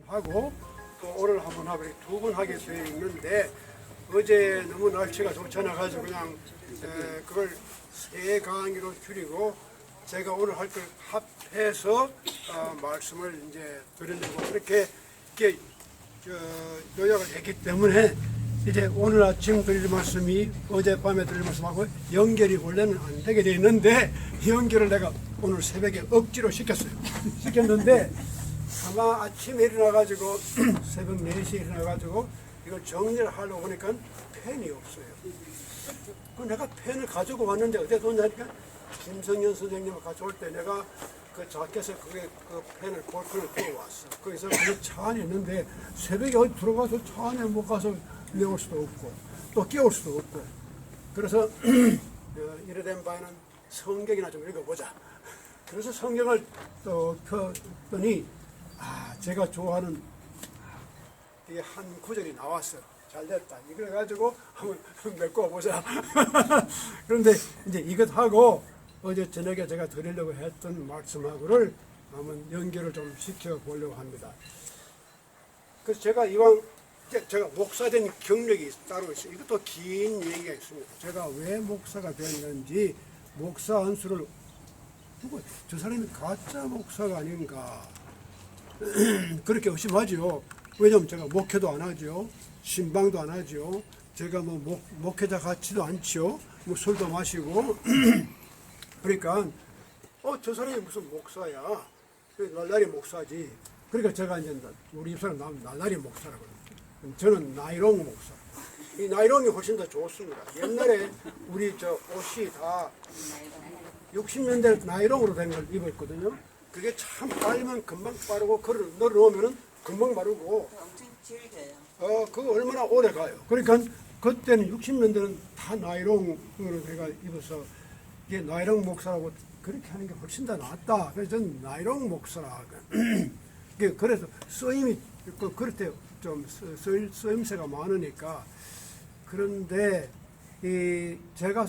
하고 또 오늘 한 번 하고 이렇게 두 번 하게 되어 있는데 어제 너무 날씨가 좋지 않아 가지고 그냥 그걸 세 강의로 줄이고 제가 오늘 할 걸 합해서 말씀을 이제 드리려고 그렇게 요약을 했기 때문에 이제 오늘 아침 드릴 말씀이 어젯밤에 드릴 말씀하고 연결이 원래는 안 되게 돼 있는데 연결을 내가 오늘 새벽에 억지로 시켰어요. 시켰는데 아마 아침에 일어나가지고 새벽 4시에 일어나가지고 이걸 정리를 하려고 보니까 펜이 없어요. 그 내가 펜을 가지고 왔는데 어디에 뒀냐니까 김성현 선생님을 가져올 때 내가 그 자켓에 그 펜을 볼펜을 들고 왔어. 거기서 그 차 안에 있는데 새벽에 어디 들어가서 차 안에 못 가서 내올 수도 없고 또 끼울 수도 없고 그래서 이래 된 바에는 성경이나 좀 읽어보자. 그래서 성경을 또 펴더니 제가 좋아하는 이 한 구절이 나왔어. 잘 됐다. 이걸 가지고 한번 메꿔보자. 그런데 이제 이것하고 어제 저녁에 제가 드리려고 했던 말씀하고를 한번 연결을 좀 시켜보려고 합니다. 그래서 제가 이왕 제가 목사된 경력이 따로 있어요. 이것도 긴 얘기가 있습니다. 제가 왜 목사가 됐는지 목사 안수를 두고 저 사람이 가짜 목사가 아닌가 그렇게 의심하죠. 왜냐하면 제가 목회도 안 하죠. 신방도 안 하죠. 제가 뭐 목회자 같지도 않죠. 뭐 술도 마시고 그러니까 저 사람이 무슨 목사야. 날라리 목사지. 그러니까 제가 이제 우리 집사람 날라리 목사라고 그래요. 저는 나이롱 목사. 이 나이롱이 훨씬 더 좋습니다. 옛날에 우리 저 옷이 다 60년대 나이롱으로 된 걸 입었거든요. 그게 참 빨면 금방 빠르고 그걸 넣어놓으면 금방 마르고 엄청 질겨요. 그거 얼마나 오래 가요. 그러니까 그때는 60년대는 다 나이롱으로 내가 입어서 이게 나이롱 목사라고 그렇게 하는 게 훨씬 더 낫다. 그래서 저는 나이롱 목사라. 그래서 쓰임이 그럴 좀 쓰임새가 많으니까. 그런데 제가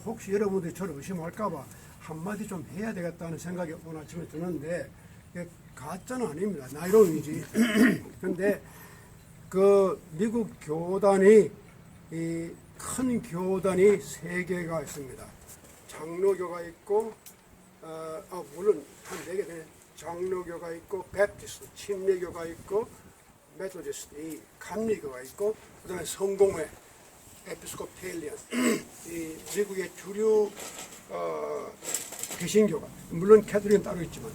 혹시 여러분들이 저를 의심할까봐 한마디 좀 해야 되겠다는 생각이 오늘 아침에 드는데 가짜는 아닙니다. 나이롱이지. 근데 그 미국 교단이 큰 교단이 3개가 있습니다. 장로교가 있고 물론 한 4개 되네. 장로교가 있고 베프티스트, 침례교가 있고 메토디스트, 이 감리교가 있고 그다음에 성공회, 에피스코펠리언, 이 미국의 주류 개신교가 물론 캐톨릭은 따로 있지만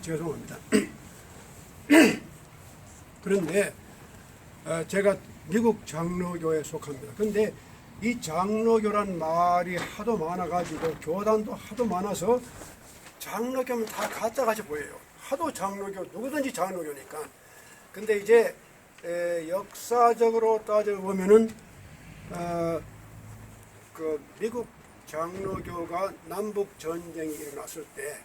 죄송합니다. 그런데 제가 미국 장로교에 속합니다. 근데 이 장로교란 말이 하도 많아가지고 교단도 하도 많아서 장로교면 다 가짜같이 보여요. 하도 장로교, 누구든지 장로교니까. 근데 이제 역사적으로 따져보면은 그 미국 장로교가 남북 전쟁이 일어났을 때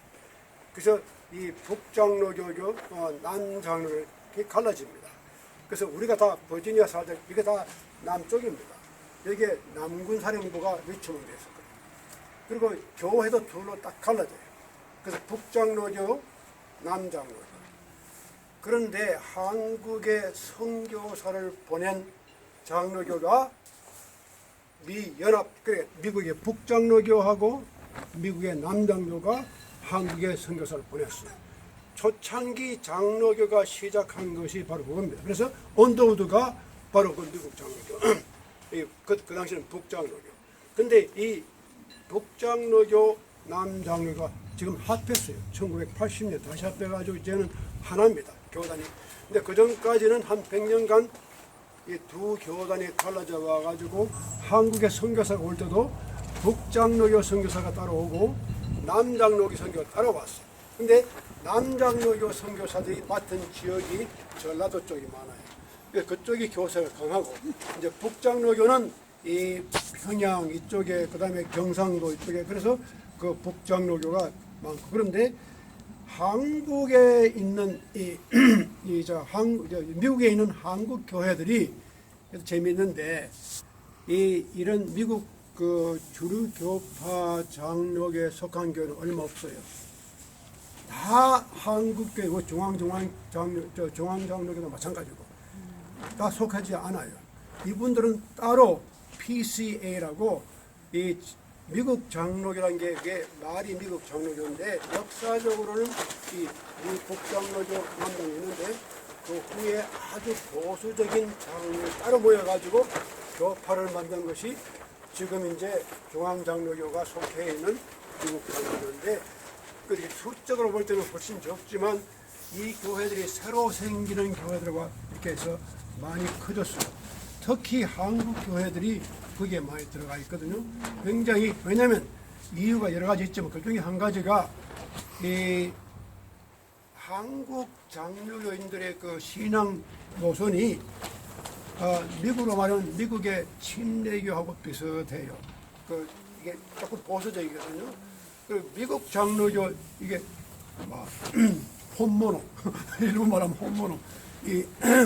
그래서 이 북장로교교, 남장로교 이렇게 갈라집니다. 그래서 우리가 다 버지니아 살때 이게 다 남쪽입니다. 여기에 남군 사령부가 리처몬드에 있었거든요. 그리고 교회도 둘로 딱 갈라져요. 그래서 북장로교, 남장로교. 그런데 한국에 선교사를 보낸 장로교가 미국의 북장로교하고 미국의 남장로가 한국에 선교사를 보냈어요. 초창기 장로교가 시작한 것이 바로 그겁니다. 그래서 언더우드가 바로 그 미국 장로교. 그 당시는 북장로교. 근데 이 북장로교, 남장로가 지금 합했어요. 1980년 다시 합해가지고 이제는 하나입니다. 교단이. 근데 그 전까지는 한 100년간 이 두 교단이 갈라져 와가지고 한국에 선교사가 올 때도 북장로교 선교사가 따라오고 남장로교 선교가 따라왔어요. 근데 남장로교 선교사들이 맡은 지역이 전라도 쪽이 많아요. 그쪽이 교세가 강하고 이제 북장로교는 이 평양 이쪽에 그다음에 경상도 이쪽에 그래서 그 북장로교가 많고 그런데 한국에 있는 미국에 있는 한국 교회들이 재미있는데 이런 미국 그 주류 교파 장로교에 속한 교회는 얼마 없어요. 다 한국교회 중앙장로교도 마찬가지고 다 속하지 않아요. 이분들은 따로 PCA라고 이 미국 장로교라는 게 이게 말이 미국 장로교인데 역사적으로는 이 북장로교 남동이 있는데 그 후에 아주 보수적인 장로를 따로 모여가지고 교파를 만든 것이 지금 이제 중앙장로교가 속해 있는 미국 장로교인데 그렇게 수적으로 볼 때는 훨씬 적지만 이 교회들이 새로 생기는 교회들과 이렇게 해서 많이 커졌어요. 특히 한국 교회들이 거기에 많이 들어가 있거든요. 굉장히 왜냐하면 이유가 여러 가지 있지만 그 중에 한 가지가 이 한국 장로교인들의 그 신앙 노선이 미국으로 말하면 미국의 침례교하고 비슷해요. 이게 조금 보수적이거든요. 그 미국 장로교 이게 혼모노 일본 말하면 혼모노 이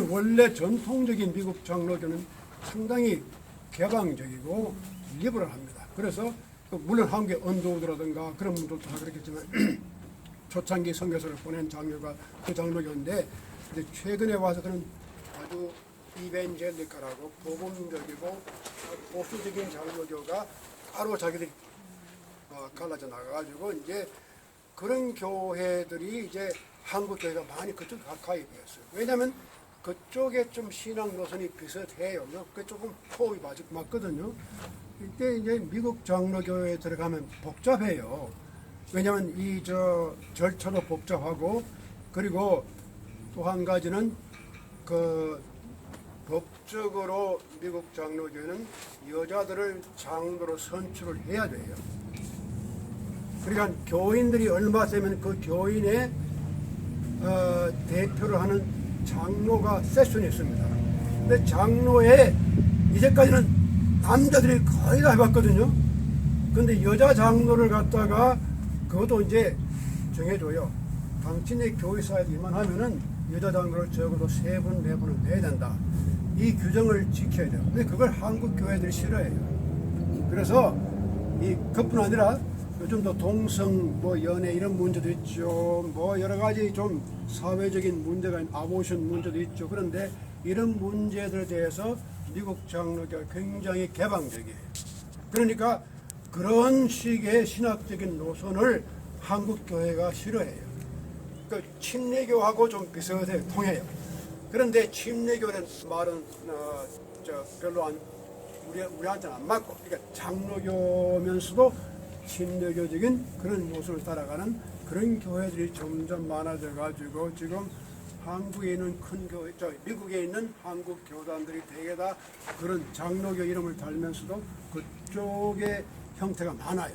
원래 전통적인 미국 장로교는 상당히 개방적이고 리버럴합니다. 그래서 물론 한국의 언도우드라든가 그런 분들도 다 그렇겠지만 초창기 선교사를 보낸 장로가 그 장로교인데 근데 최근에 와서 그런 아주 이벤젤리카라고 복음적이고 보수적인 장로교가 따로 자기들이 갈라져 나가가지고 이제 그런 교회들이 이제 한국 교회가 많이 그쪽 가까이 되었어요. 왜냐하면 그쪽에 좀 신앙 노선이 비슷해요. 그 조금 호흡이 맞거든요. 이때 이제 미국 장로교회에 들어가면 복잡해요. 왜냐하면 이 절차도 복잡하고 그리고 또 한 가지는 그 법적으로 미국 장로교회는 여자들을 장로로 선출을 해야 돼요. 그러니까 교인들이 얼마 되면 그 교인의 대표를 하는 장로가 세션이 있습니다. 근데 장로에 이제까지는 남자들이 거의 다 해봤거든요. 근데 여자 장로를 갖다가 그것도 이제 정해줘요. 당신의 교회사에 이만하면은 여자 장로를 적어도 3분, 4분은 내야 된다. 이 규정을 지켜야 돼요. 근데 그걸 한국 교회들이 싫어해요. 그래서 그뿐 아니라 요즘도 동성, 연애 이런 문제도 있죠. 여러 가지 좀 사회적인 문제가 있는 아보션 문제도 있죠. 그런데 이런 문제들에 대해서 미국 장로교가 굉장히 개방적이에요. 그러니까 그런 식의 신학적인 노선을 한국 교회가 싫어해요. 그 침례교하고 좀 비슷해요. 통해요. 그런데 침례교는 말은 별로 우리한테는 안 맞고, 그러니까 장로교면서도 침례교적인 그런 노선을 따라가는 그런 교회들이 점점 많아져 가지고 지금 한국에 있는 큰 교회, 미국에 있는 한국 교단들이 대개 다 그런 장로교 이름을 달면서도 그쪽의 형태가 많아요.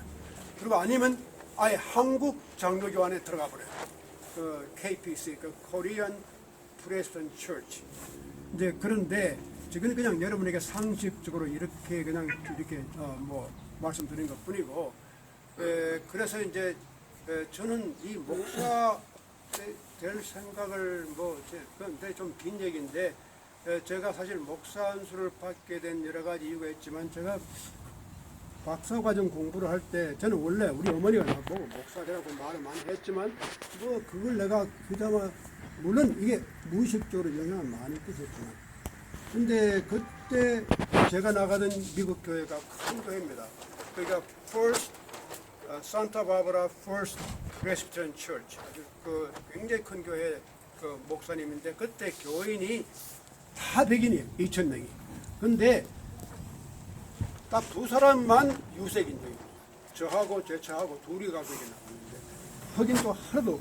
그리고 아니면 아예 한국 장로교 안에 들어가 버려요. 그 KPC, 그 Korean Presbyterian Church. 이제 그런데 지금 그냥 여러분에게 상식적으로 이렇게 말씀드린 것뿐이고, 그래서 이제 저는 이 목사 될 생각을 그런데 좀 긴 얘기인데 제가 사실 목사 안수를 받게 된 여러 가지 이유가 있지만 제가 박사과정 공부를 할 때 저는 원래 우리 어머니가 나보고 목사 되라고 말을 많이 했지만 그걸 내가 그나마 물론 이게 무의식적으로 영향을 많이 끼쳤지만 근데 그때 제가 나가던 미국 교회가 큰 교회입니다. 그러니까 산타 바바라 First Presbyterian Church, 아주 굉장히 큰 교회 목사님인데 그때 교인이 다 백인이에요. 2,000명이. 근데 딱 2사람만 유색인종이에요. 저하고 제 차하고 둘이 가족이 나왔는데 흑인도 하나도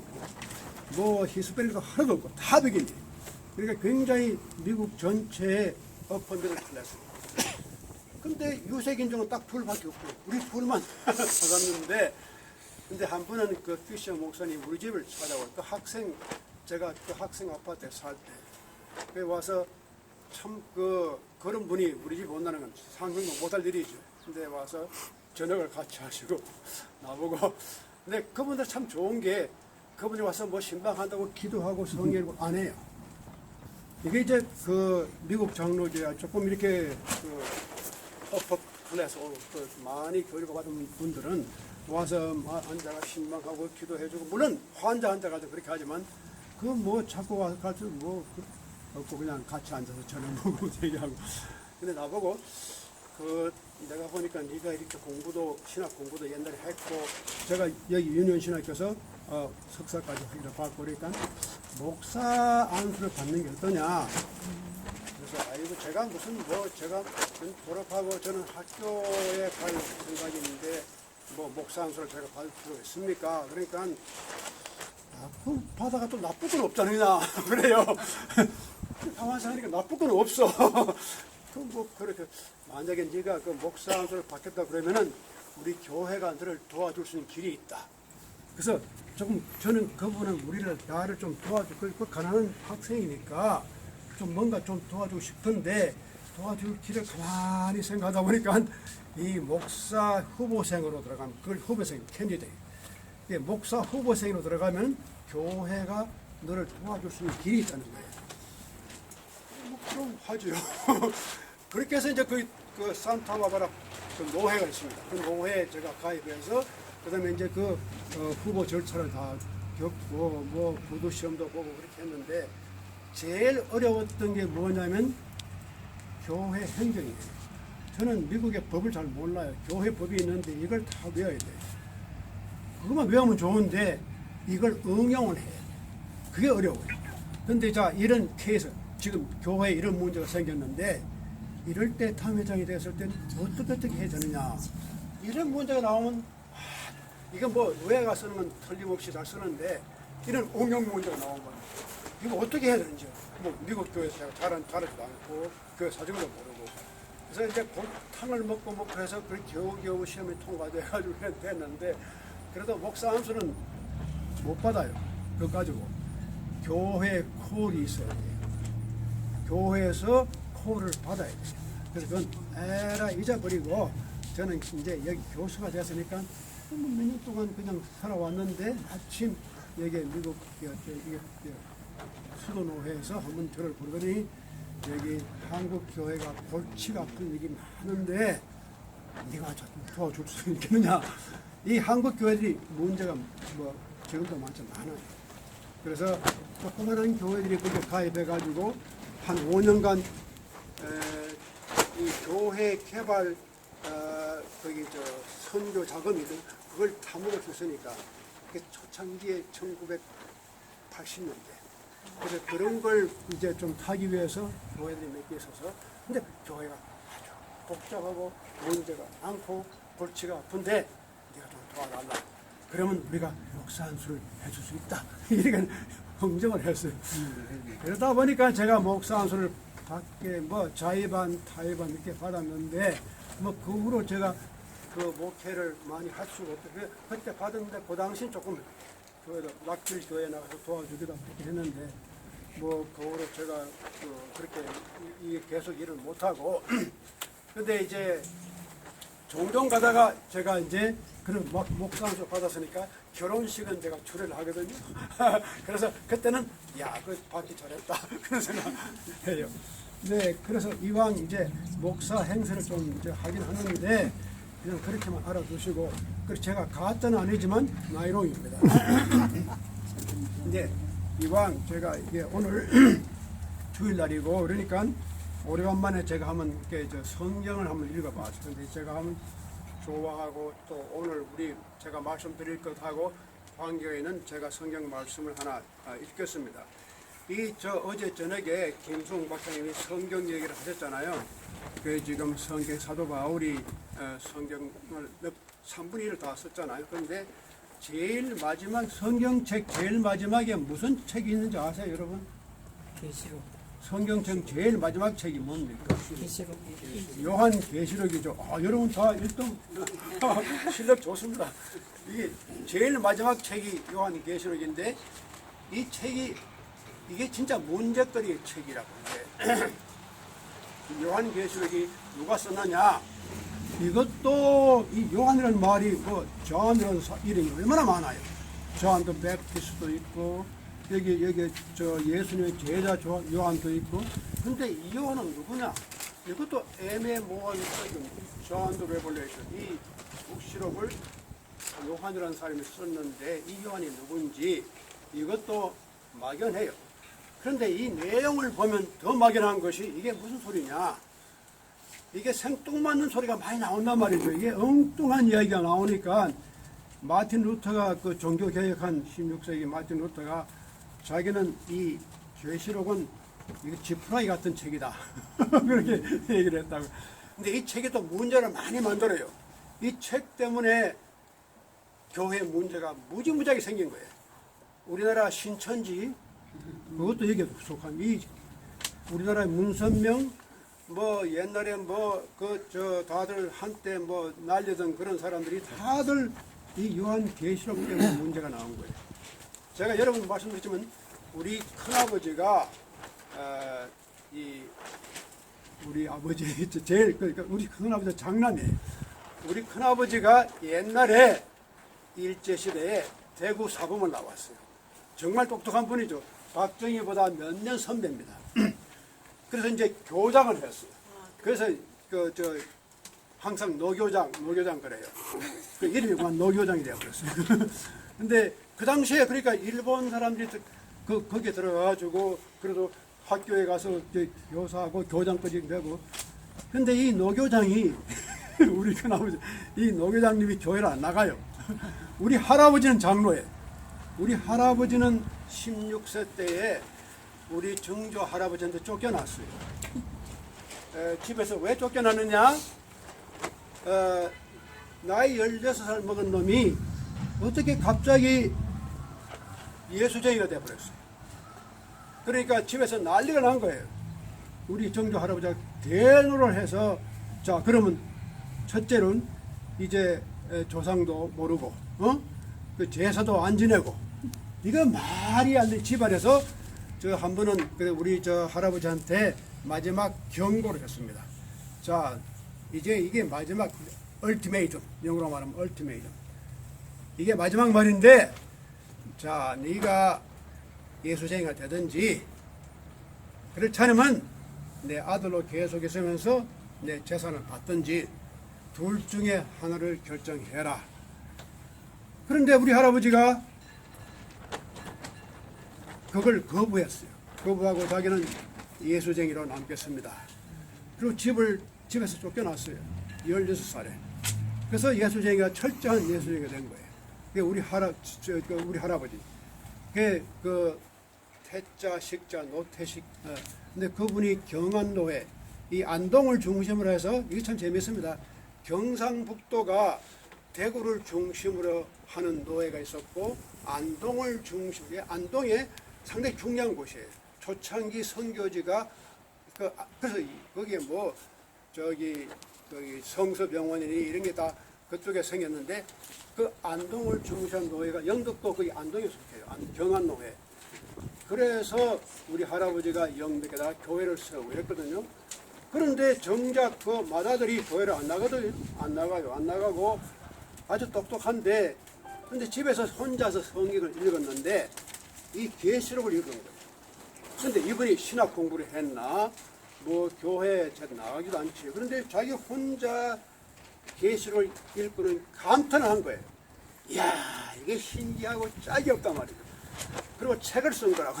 없고 히스패닉도 하나도 없고 다 백인이에요. 그러니까 굉장히 미국 전체의 어펀드를 클래스입니다. 근데 유색인종은 딱 둘밖에 없고 우리 둘만 살았는데 근데 한 분은 그 피셔 목사님 우리 집을 찾아와요. 제가 그 학생 아파트에 살 때 와서 참 그런 분이 우리 집 온다는 건 상상도 못할 일이죠. 근데 와서 저녁을 같이 하시고 나보고 근데 그분들 참 좋은 게 그분이 와서 신방한다고 기도하고 성경 안 해요. 이게 이제 미국 장로교회 조금 이렇게 어퍼 클래스 많이 교육을 받은 분들은 와서 앉아가 신방하고 기도해주고 물론 환자 가지고 그렇게 하지만 그 뭐 자꾸 와서 가서 뭐 없고 그냥 같이 앉아서 저녁 먹고 얘기하고 근데 나보고 그 내가 보니까 네가 이렇게 공부도 신학 공부도 옛날에 했고 제가 여기 윤현신학교에서 석사까지 이렇게 받고 그러니까 목사 안수를 받는 게 어떠냐. 그래서 아이고 제가 무슨 뭐 제가 졸업하고 저는 학교에 갈 생각인데 뭐 목사 안수를 제가 받을 필요가 있습니까? 그러니까 그 바다가 또 나쁠 건 없잖아요. 그래요. 가만히 생각하니까 나쁠 건 없어. 그 뭐 그렇게 만약에 네가 그 목사 안수를 받겠다 그러면은 우리 교회가 너를 도와줄 수 있는 길이 있다. 그래서 조금 저는 그분은 나를 좀 도와줄 그 가난한 학생이니까 좀 뭔가 좀 도와주고 싶은데 도와줄 길을 가만히 생각하다 보니까 이 목사 후보생으로 들어가면 그걸 후보생 캔디데이트. 목사 후보생으로 들어가면 교회가 너를 도와줄 수 있는 길이 있다는 거예요. 뭐 그럼 하죠. 그렇게 해서 이제 그 산타바바라 그 노회가 있습니다. 그 노회에 제가 가입해서 그다음에 이제 그 후보 절차를 다 겪고 뭐 구두 시험도 보고 그렇게 했는데 제일 어려웠던 게 뭐냐면 교회 행정이에요. 저는 미국의 법을 잘 몰라요. 교회 법이 있는데 이걸 다 외워야 돼요. 그것만 외우면 좋은데 이걸 응용을 해야 돼요. 그게 어려워요. 근데 자 이런 케이스 지금 교회에 이런 문제가 생겼는데 이럴 때 탐회장이 됐을 때는 어떻게 해야 되느냐. 이런 문제가 나오면 이건 뭐 노예가 쓰는 건 틀림없이 다 쓰는데 이런 응용 문제가 나오면 이거 어떻게 해야 되는지 뭐 미국 교회에서 제가 잘하지도 않고 교회 사정도 모르고 그래서 이제 탕을 먹고 해서 그 겨우겨우 시험이 통과돼가지고 됐는데 그래도 목사 안수는 못 받아요. 그거 가지고 교회 콜이 있어야 돼요. 교회에서 콜을 받아야 돼요. 그래서 그건 에라 잊어버리고 저는 이제 여기 교수가 됐으니까 몇 년 동안 그냥 살아왔는데 마침 여기 미국 수도노회에서 한번 저를 부르더니 여기 한국 교회가 골치가 아픈 일이 많은데 네가 좀 도와줄 수 있겠느냐. 이 한국 교회들이 문제가 뭐 지금도 많아요. 그래서 조그만한 교회들이 거기에 가입해가지고 한 5년간 이 교회 개발 거기 선교 자금이든 그걸 다 먹을 수 있으니까 그게 초창기에 1980년대 그래서 그런 걸 이제 좀 타기 위해서 교회들이 몇 개 있어서 근데 교회가 아주 복잡하고 문제가 많고 골치가 아픈데 네가 좀 도와달라. 그러면 우리가 목사 안수를 해줄 수 있다. 이렇게 흥정을 했어요. 그러다 보니까 제가 목사 안수를 받게 뭐 자의반 타의반 이렇게 받았는데 뭐 그 후로 제가 그 목회를 많이 할 수가 없어요. 그때 받았는데 그 당시 조금 교회도 낙질 교회 나가서 도와주기도 그렇게 했는데 뭐 그 후로 제가 그렇게 계속 일을 못 하고 근데 이제 종종 가다가 제가 이제 그런 목사 안수 받았으니까 결혼식은 제가 주례를 하거든요. 그래서 그때는 야, 그 받기 잘했다 그런 생각해요. 네, 그래서 이왕 이제 목사 행세를 좀 이제 하긴 하는데 그냥 그렇게만 알아두시고 그래서 제가 가짜는 아니지만 나이롱입니다. 근데 이왕 제가 이게 오늘 주일날이고 그러니까 오래간만에 제가 한번 이렇게 성경을 한번 읽어봤어요. 근데 제가 한번 좋아하고 또 오늘 제가 말씀드릴 것하고 관계에는 제가 성경 말씀을 하나 읽겠습니다. 어제 저녁에 김수홍 박사님이 성경 얘기를 하셨잖아요. 그 지금 성경 사도 바울이 성경을 3분의 1을 다 썼잖아요. 그런데 제일 마지막 성경책 제일 마지막에 무슨 책이 있는지 아세요, 여러분? 계시록. 성경책 제일 마지막 책이 뭡니까? 계시록. 요한 계시록이죠. 여러분 다 1등 실력 좋습니다. 이게 제일 마지막 책이 요한 계시록인데 이 책이 이게 진짜 문제거리의 책이라고 이제 요한 계시록이 누가 썼느냐? 이것도 이 요한이라는 말이 뭐 존이라는 이름이 얼마나 많아요. 존도 베프티스도 있고 여기 예수님의 제자 요한도 있고. 근데 이 요한은 누구냐? 이것도 애매모호한 존 더 레볼레이션 이 국시록을 요한이라는 사람이 썼는데 이 요한이 누군지 이것도 막연해요. 그런데 이 내용을 보면 더 막연한 것이 이게 무슨 소리냐. 이게 생뚱맞는 소리가 많이 나온단 말이죠. 이게 엉뚱한 이야기가 나오니까 마틴 루터가 그 종교개혁한 16세기 마틴 루터가 자기는 이 계시록은 이거 지푸라기 같은 책이다. 그렇게 얘기를 했다고. 근데 이 책이 또 문제를 많이 만들어요. 이 책 때문에 교회 문제가 무지무지하게 생긴 거예요. 우리나라 신천지, 그것도 여기에 속한, 이 우리나라의 문선명, 뭐 옛날에 뭐 다들 한때 뭐 날리던 그런 사람들이 다들 이 요한 계시록 때문에 문제가 나온 거예요. 제가 여러분 말씀드렸지만 우리 큰아버지가 우리 아버지 제일 그러니까 우리 큰아버지 장남이에요. 우리 큰아버지가 옛날에 일제시대에 대구 사범을 나왔어요. 정말 똑똑한 분이죠. 박정희보다 몇 년 선배입니다. 그래서 이제 교장을 했어요. 그래서 항상 노교장 그래요. 그 이름이 그만 노교장이 되어버렸어요. 근데 그 당시에 그러니까 일본 사람들이 거기에 들어가가지고 그래도 학교에 가서 교사하고 교장까지 되고. 근데 이 노교장이 우리 큰아버지 이 노교장님이 교회를 안 나가요. 우리 할아버지는 장로예요. 우리 할아버지는 16세 때에 우리 정조 할아버지한테 쫓겨났어요. 집에서 왜 쫓겨났느냐? 나이 16살 먹은 놈이 어떻게 갑자기 예수쟁이가 되어버렸어요. 그러니까 집에서 난리가 난 거예요. 우리 정조 할아버지가 대노를 해서 자 그러면 첫째는 이제 조상도 모르고 그 제사도 안 지내고 이거 말이 안 돼. 집안에서 한 번은 우리 할아버지한테 마지막 경고를 했습니다. 자 이제 이게 마지막 얼티메이tum, 영어로 말하면 얼티메이tum. 이게 마지막 말인데 자 네가 예수쟁이가 되든지 그렇지 않으면 내 아들로 계속 있으면서 내 재산을 받든지 둘 중에 하나를 결정해라. 그런데 우리 할아버지가 그걸 거부했어요. 거부하고 자기는 예수쟁이로 남겼습니다. 그리고 집에서 쫓겨났어요. 16살에. 그래서 예수쟁이가 철저한 예수쟁이가 된 거예요. 그게 우리 할아버지. 그 태자, 식자, 노태식. 근데 그분이 경안노회, 이 안동을 중심으로 해서 이게 참 재밌습니다. 경상북도가 대구를 중심으로 하는 노회가 있었고 안동을 중심으로 안동에 상당히 중요한 곳이에요. 초창기 선교지가 그래서 거기에 뭐 저기 성서병원이니 이런 게 다 그쪽에 생겼는데 그 안동을 중심한 노회가 영덕도 거기 안동에 속해요. 경안노회. 그래서 우리 할아버지가 영덕에다 교회를 세우고 했거든요. 그런데 정작 그 맏아들이 교회를 안 나가거든요. 안 나가고 아주 똑똑한데 근데 집에서 혼자서 성경을 읽었는데 이 계시록을 읽은 거예요. 근데 이분이 신학 공부를 했나 뭐 교회에 잘 나가기도 않지. 그런데 자기 혼자 계시록을 읽고는 감탄을 한 거예요. 이야 이게 신기하고 짝이 없단 말이죠. 그리고 책을 쓴 거라고.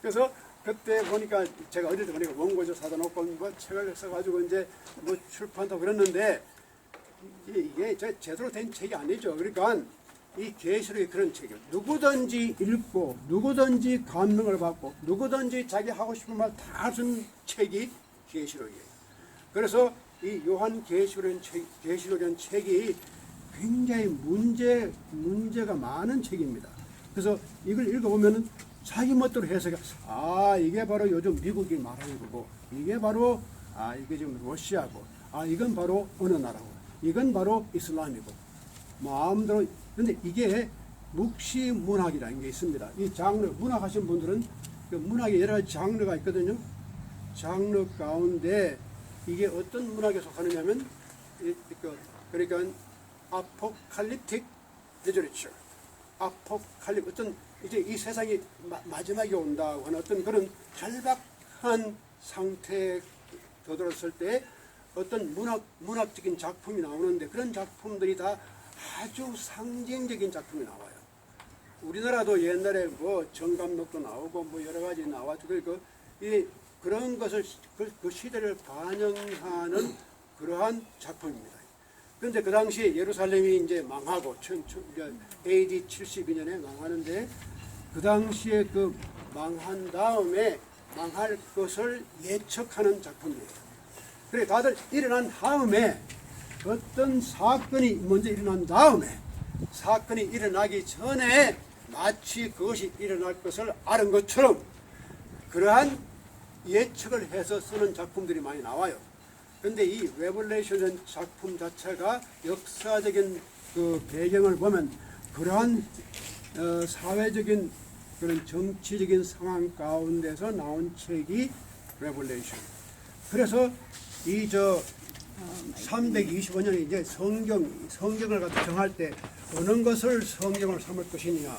그래서 그때 보니까 제가 어릴 때 보니까 원고지 사다 놓고 뭐 책을 써가지고 이제 뭐 출판도 그랬는데 이게 제대로 된 책이 아니죠. 그러니까 이 계시록이 그런 책이에요. 누구든지 읽고 누구든지 감명을 받고 누구든지 자기 하고 싶은 말 다 쓴 책이 계시록이에요. 그래서 이 요한 계시록이라는 책이 굉장히 문제가 많은 책입니다. 그래서 이걸 읽어보면 자기 멋대로 해석해. 이게 바로 요즘 미국이 말하는 거고, 이게 바로 이게 지금 러시아고, 이건 바로 어느 나라고, 이건 바로 이슬람이고, 마음대로. 근데 이게 묵시문학이라는 게 있습니다. 이 장르 문학하신 분들은 그 문학에 여러 가지 장르가 있거든요. 장르 가운데 이게 어떤 문학에 속하느냐면 그러니까 아포칼립틱 리터리처, 어떤 이제 이 세상이 마지막에 온다고 하는 어떤 그런 절박한 상태에 도달했을 때 어떤 문학적인 작품이 나오는데 그런 작품들이 다 아주 상징적인 작품이 나와요. 우리나라도 옛날에 뭐 정감록도 나오고 뭐 여러 가지 나와가지고 그런 것을 그 시대를 반영하는 그러한 작품입니다. 그런데 그 당시에 예루살렘이 이제 망하고 AD 72년에 망하는데 그 당시에 그 망한 다음에 망할 것을 예측하는 작품이에요. 그래 다들 일어난 다음에 어떤 사건이 먼저 일어난 다음에 사건이 일어나기 전에 마치 그것이 일어날 것을 아는 것처럼 그러한 예측을 해서 쓰는 작품들이 많이 나와요. 그런데 이 레벌레이션 작품 자체가 역사적인 그 배경을 보면 그러한 사회적인 그런 정치적인 상황 가운데서 나온 책이 레벌레이션. 그래서 이 325년에 이제 성경을 갖다 정할 때 어느 것을 성경을 삼을 것이냐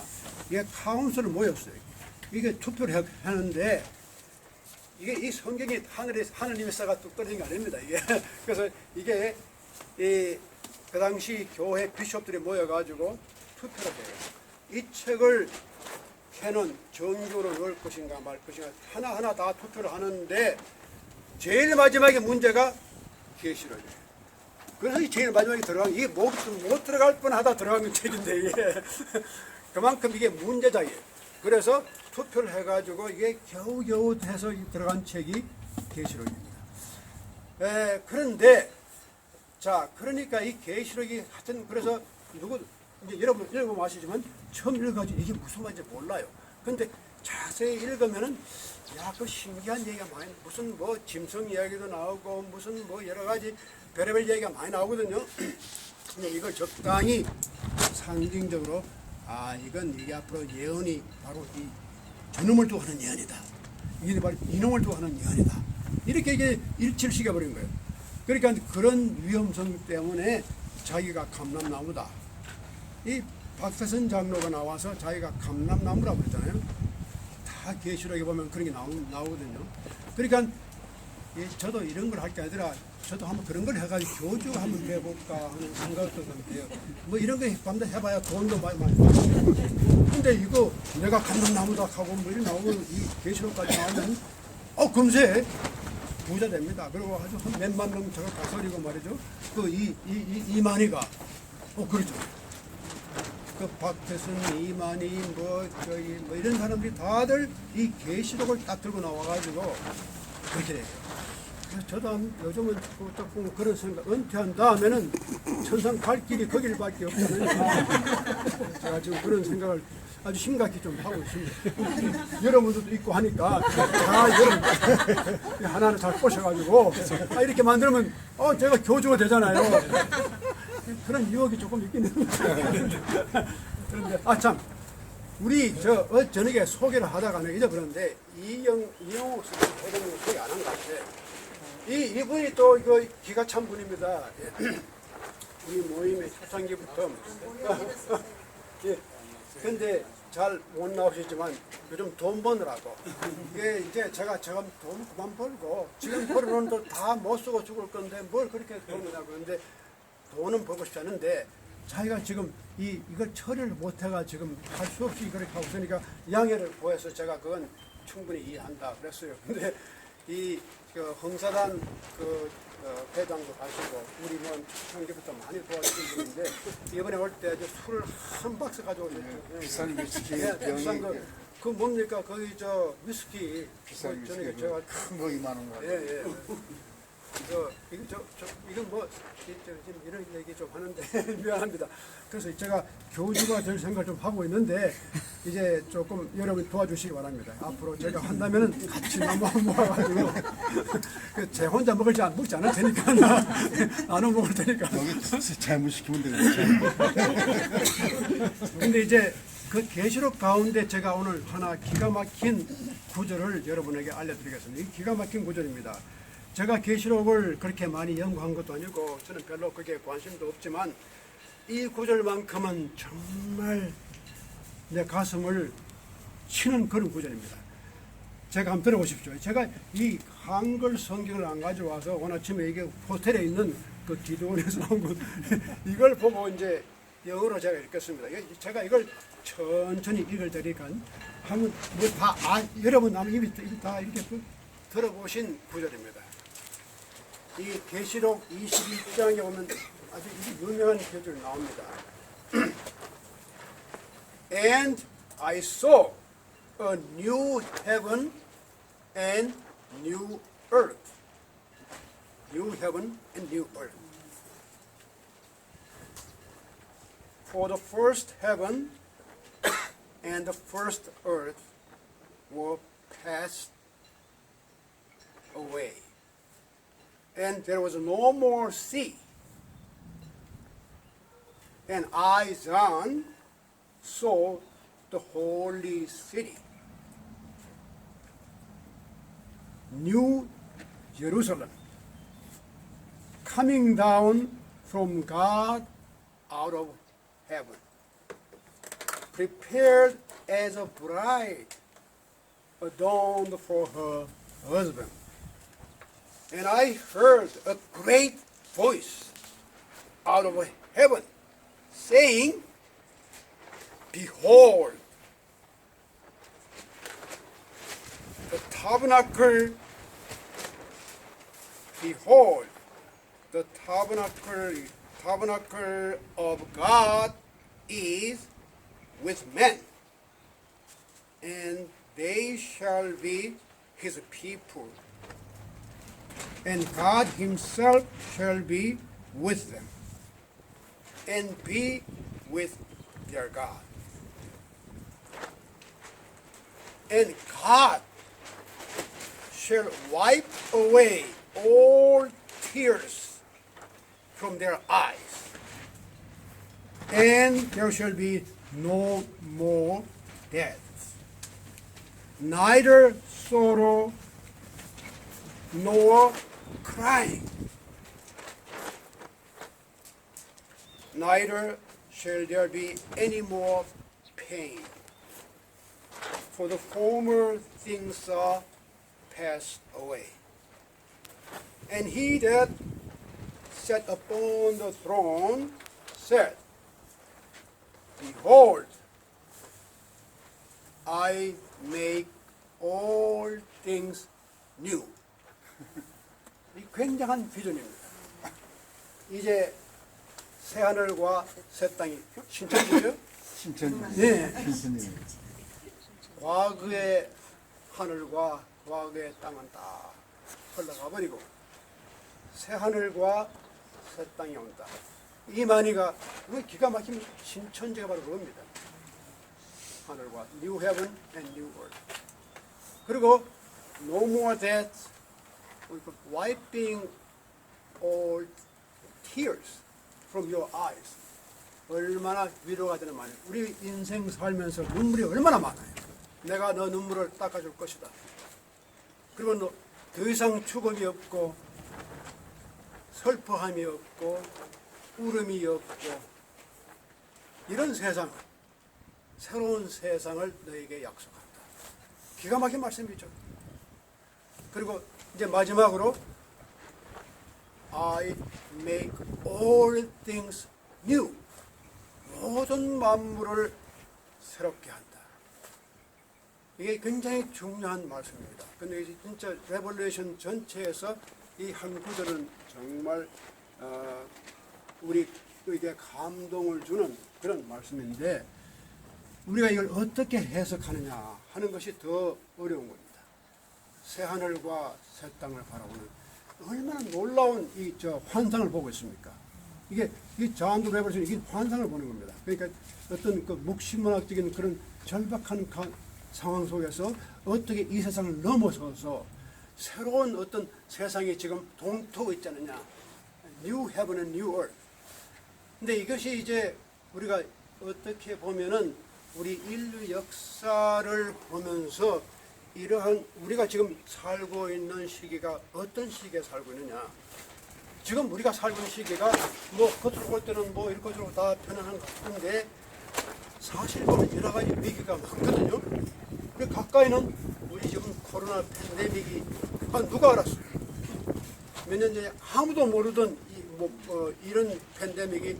이게 카운슬을 모였어요. 이게 투표를 하는데 이게 이 성경이 하늘님에서가 뚝 떨어진 게 아닙니다. 이게 그래서 이게 그 당시 교회 비숍들이 모여가지고 투표를 해요. 이 책을 캐논 정교로 넣을 것인가 말 것인가 하나하나 다 투표를 하는데 제일 마지막에 문제가 계시록이에요. 그래서 제일 마지막에 들어간 이게 못 들어갈 뻔하다 들어간 책인데 이게 그만큼 이게 문제작이에요. 그래서 투표를 해가지고 이게 겨우겨우 해서 들어간 책이 계시록입니다. 그런데 자 그러니까 이 계시록이 하여튼 그래서 이제 여러분 읽어보면 아시지만 처음 읽어가지고 이게 무슨 말인지 몰라요. 근데 자세히 읽으면은 그 신기한 얘기가 많이 무슨 뭐 짐승 이야기도 나오고 무슨 뭐 여러 가지 별의별 얘기가 많이 나오거든요. 근데 이걸 적당히 상징적으로 이게 앞으로 예언이 바로 이 저놈을 두고 하는 예언이다. 이게 바로 이놈을 두고 하는 예언이다. 이렇게 이게 일치시켜버린 거예요. 그러니까 그런 위험성 때문에 자기가 감람나무다. 이 박태선 장로가 나와서 자기가 감람나무라고 그랬잖아요. 다 계시록에 보면 그런 게 나오거든요. 그러니까 저도 이런 걸 할 게 아니라 저도 한번 그런 걸 해가지고 교주 한번 해볼까 하는 생각도 드는데요. 뭐 이런 거 밤새 해봐야 돈도 많이 벌죠. 근데 이거 내가 감람나무다 하고 뭐 이런 나오면 이 계시록까지 나오면 금세 부자 됩니다. 그리고 아주 한 몇만 명 저거 다스리고 말이죠. 그 이만희가 그렇죠. 그 박태선, 이만희 뭐 이런 사람들이 다들 이 계시록을 딱 들고 나와가지고 그렇게 돼요. 그래서 저도 요즘은 딱 보면 그런 생각, 은퇴한 다음에는 천상 갈 길이 거길밖에 없잖아요. 제가 지금 그런 생각을 아주 심각히 좀 하고 있습니다. 여러분들도 있고 하니까 여러분 하나하나 잘 꼬셔가지고 이렇게 만들면 제가 교주가 되잖아요. 그런 유혹이 조금 있긴 있는데 그런데 참 우리 저녁에 소개를 하다가 잊어버렸는데 이영호 회장님 소개 안 한 것 같아. 이분이 또 이거 기가 찬 분입니다. 우리 모임의 초창기부터 근데 잘 못 나오시지만 요즘 돈 버느라고 이게 이제 제가 돈 그만 벌고 지금 벌어놓은 돈 다 못 쓰고 죽을 건데 뭘 그렇게 버느냐고. 근데 돈은 벌고 싶지 않은데 자기가 지금 이걸 처리를 못해가 지금 할 수 없이 이렇게 하고 있으니까 양해를 구해서 제가 그건 충분히 이해한다 그랬어요. 근데 홍사단 회장도 가시고 우리 뭐 초창기부터 많이 도와주신 분인데 이번에 올 때 술을 한 박스 가져오셨죠. 비싼 위스키 비싼 거. 그 뭡니까 거기 위스키 비싼 위스키 저녁에 제가 큰거 2만 원 가지고. 예. 이건 뭐 지금 이런 얘기 좀 하는데 미안합니다. 그래서 제가 교주가 될 생각을 좀 하고 있는데 이제 조금 여러분 도와주시기 바랍니다. 앞으로 제가 한다면은 같이 나무 모아가지고 제 혼자 먹지 않을 테니까 나눠 먹을 테니까. 여기 잘못 시키면 되겠네. 근데 이제 그 계시록 가운데 제가 오늘 하나 기가 막힌 구절을 여러분에게 알려드리겠습니다. 이 기가 막힌 구절입니다. 제가 계시록을 그렇게 많이 연구한 것도 아니고 저는 별로 그게 관심도 없지만 이 구절만큼은 정말 내 가슴을 치는 그런 구절입니다. 제가 한번 들어보십시오. 제가 이 한글 성경을 안 가져와서 오늘 아침에 이게 호텔에 있는 그 기도원에서 나온 것 이걸 보고 이제 영어로 제가 읽겠습니다. 제가 이걸 천천히 읽을 테니까 한번 여러분 아마 이미 다 이렇게 들어보신 구절입니다. 이 계시록 22장에 보면 아주 유명한 구절이 나옵니다. And I saw a new heaven and new earth. New heaven and new earth. For the first heaven and the first earth were passed away, and there was no more sea. And I, John, saw the holy city, New Jerusalem, coming down from God out of heaven, prepared as a bride adorned for her husband. And I heard a great voice out of heaven saying, Behold, the tabernacle, behold, the tabernacle of God is with men, and they shall be his people, and God himself shall be with them, and be with their God. And God shall wipe away all tears from their eyes, and there shall be no more death, neither sorrow nor crying, neither shall there be any more pain, for the former things are passed away. And he that sat upon the throne said, Behold, I make all things new. 이 굉장한 비전입니다. 이제 새 하늘과 새 땅이 신천지죠? 신천지. 네. 신천지. 과거의 하늘과 과거의 땅은 다 흘러가 버리고 새 하늘과 새 땅이 온다. 이 만이가 기가 막힌 신천지가 바로 그겁니다. 하늘과 New Heaven and New Earth. 그리고 No more death, wiping all tears from your eyes. 얼마나 위로가 되는 말이에요. 우리 인생 살면서 눈물이 얼마나 많아요. 내가 너 눈물을 닦아줄 것이다. 그리고 너 더 이상 죽음이 없고 슬퍼함이 없고 울음이 없고 이런 세상, 새로운 세상을 너에게 약속한다. 기가 막힌 말씀이죠. 그리고 이제 마지막으로 I make all things new. 모든 만물을 새롭게 한다. 이게 굉장히 중요한 말씀입니다. 근데 진짜 레볼루션 전체에서 이 한 구절은 정말 우리에게 감동을 주는 그런 말씀인데 우리가 이걸 어떻게 해석하느냐 하는 것이 더 어려운 겁니다. 새 하늘과 새 땅을 바라보는 얼마나 놀라운 이 환상을 보고 있습니까? 이게 자한도 레볼루션 이게 환상을 보는 겁니다. 그러니까 어떤 그 묵신문학적인 그런 절박한 상황 속에서 어떻게 이 세상을 넘어서서 새로운 어떤 세상이 지금 동토고 있지 않느냐. New Heaven and New Earth. 근데 이것이 이제 우리가 어떻게 보면은 우리 인류 역사를 보면서 이러한 우리가 지금 살고 있는 시기가 어떤 시기에 살고 있느냐. 지금 우리가 살고 있는 시기가 뭐 겉으로 볼 때는 뭐 이렇게 저렇게 다 편안한 것 같은데 사실 보면 여러 가지 위기가 많거든요. 그 가까이는 우리 지금 코로나 팬데믹이 누가 알았어요? 몇 년 전에 아무도 모르던 이런 팬데믹이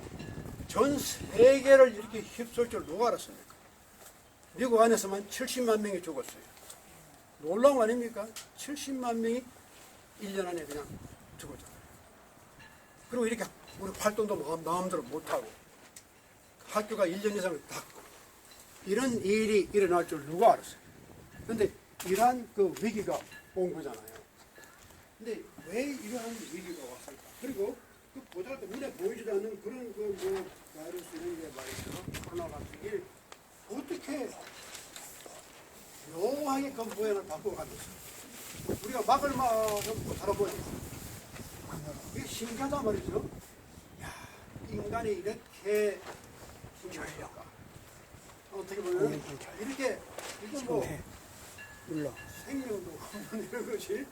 전 세계를 이렇게 휩쓸 줄 누가 알았습니까? 미국 안에서만 70만 명이 죽었어요. 놀라운 거 아닙니까? 70만 명이 1년 안에 그냥 죽었잖아요. 그리고 이렇게 우리 활동도 마음대로 못하고 학교가 1년 이상을 닫고 이런 일이 일어날 줄 누가 알았어요. 근데 이러한 그 위기가 온 거잖아요. 근데 왜 이러한 위기가 왔을까? 그리고 그 보다도 눈에 보이지도 않는 그런 그 바이러스 이런 게 말이죠. 코로나 같은 게 어떻게 묘하게 그 모양을 바꾸고 갔겠어. 우리가 막을 막을 못 알아보니까 이게 신기하단 말이죠. 야, 인간이 이렇게 신기할까? 어떻게 보면 이렇게 이거 뭐 생명도 없는 이런 것이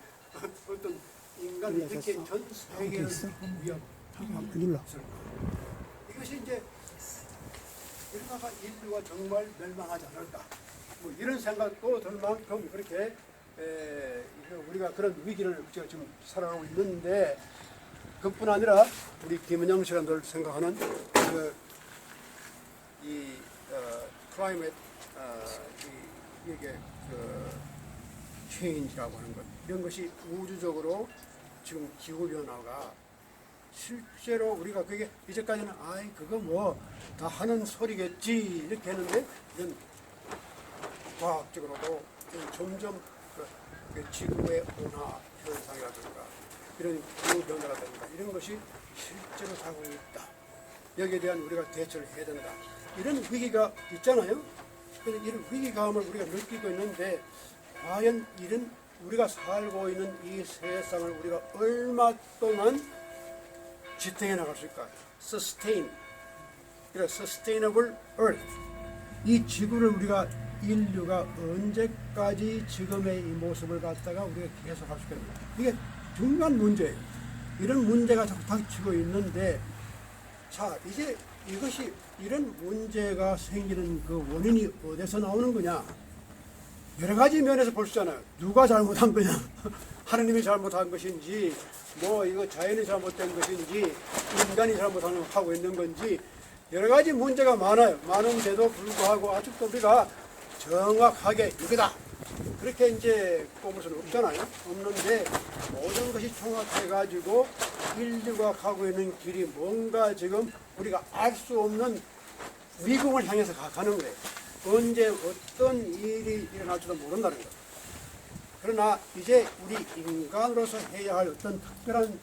어떤 인간이 이렇게 전 세계를 위협했을까? 이것이 이제 이러다가 인류가 정말 멸망하지 않을까? 뭐 이런 생각도 들 만큼 그렇게 우리가 그런 위기를 지금 살아가고 있는데 그뿐 아니라 우리 김은영 씨가 늘 생각하는 이 클라이밋 이게 체인지라고 하는 것 이런 것이 우주적으로 지금 기후 변화가 실제로 우리가 그게 이제까지는 아이 그거 뭐 다 하는 소리겠지 이렇게 했는데 이런 과학적으로도 점점 그 지구의 온화 현상이라든가 이런 기후 변화라든가 이런 것이 실제로 자고 있다. 여기에 대한 우리가 대처를 해야 된다. 이런 위기가 있잖아요. 그래서 이런 위기감을 우리가 느끼고 있는데 과연 이런 우리가 살고 있는 이 세상을 우리가 얼마 동안 지탱해 나갈 수 있을까? Sustain, 그래서 Sustainable Earth. 이 지구를 우리가 인류가 언제까지 지금의 이 모습을 갖다가 우리가 계속할 수 있겠는가? 이게 중요한 문제예요. 이런 문제가 자꾸 닥치고 있는데, 자 이제 이것이 이런 문제가 생기는 그 원인이 어디서 나오는 거냐? 여러 가지 면에서 볼 수 있잖아요. 누가 잘못한 거냐? 하느님이 잘못한 것인지, 뭐 이거 자연이 잘못된 것인지, 인간이 잘못하고 있는 건지 여러 가지 문제가 많아요. 많은데도 불구하고 아직도 우리가 정확하게 이거다 그렇게 이제 꼽을 수는 없잖아요. 없는데 모든 것이 종합해가지고 인류가 가고 있는 길이 뭔가 지금 우리가 알 수 없는 미궁을 향해서 가는 거예요. 언제 어떤 일이 일어날지도 모른다는 거예요. 그러나 이제 우리 인간으로서 해야 할 어떤 특별한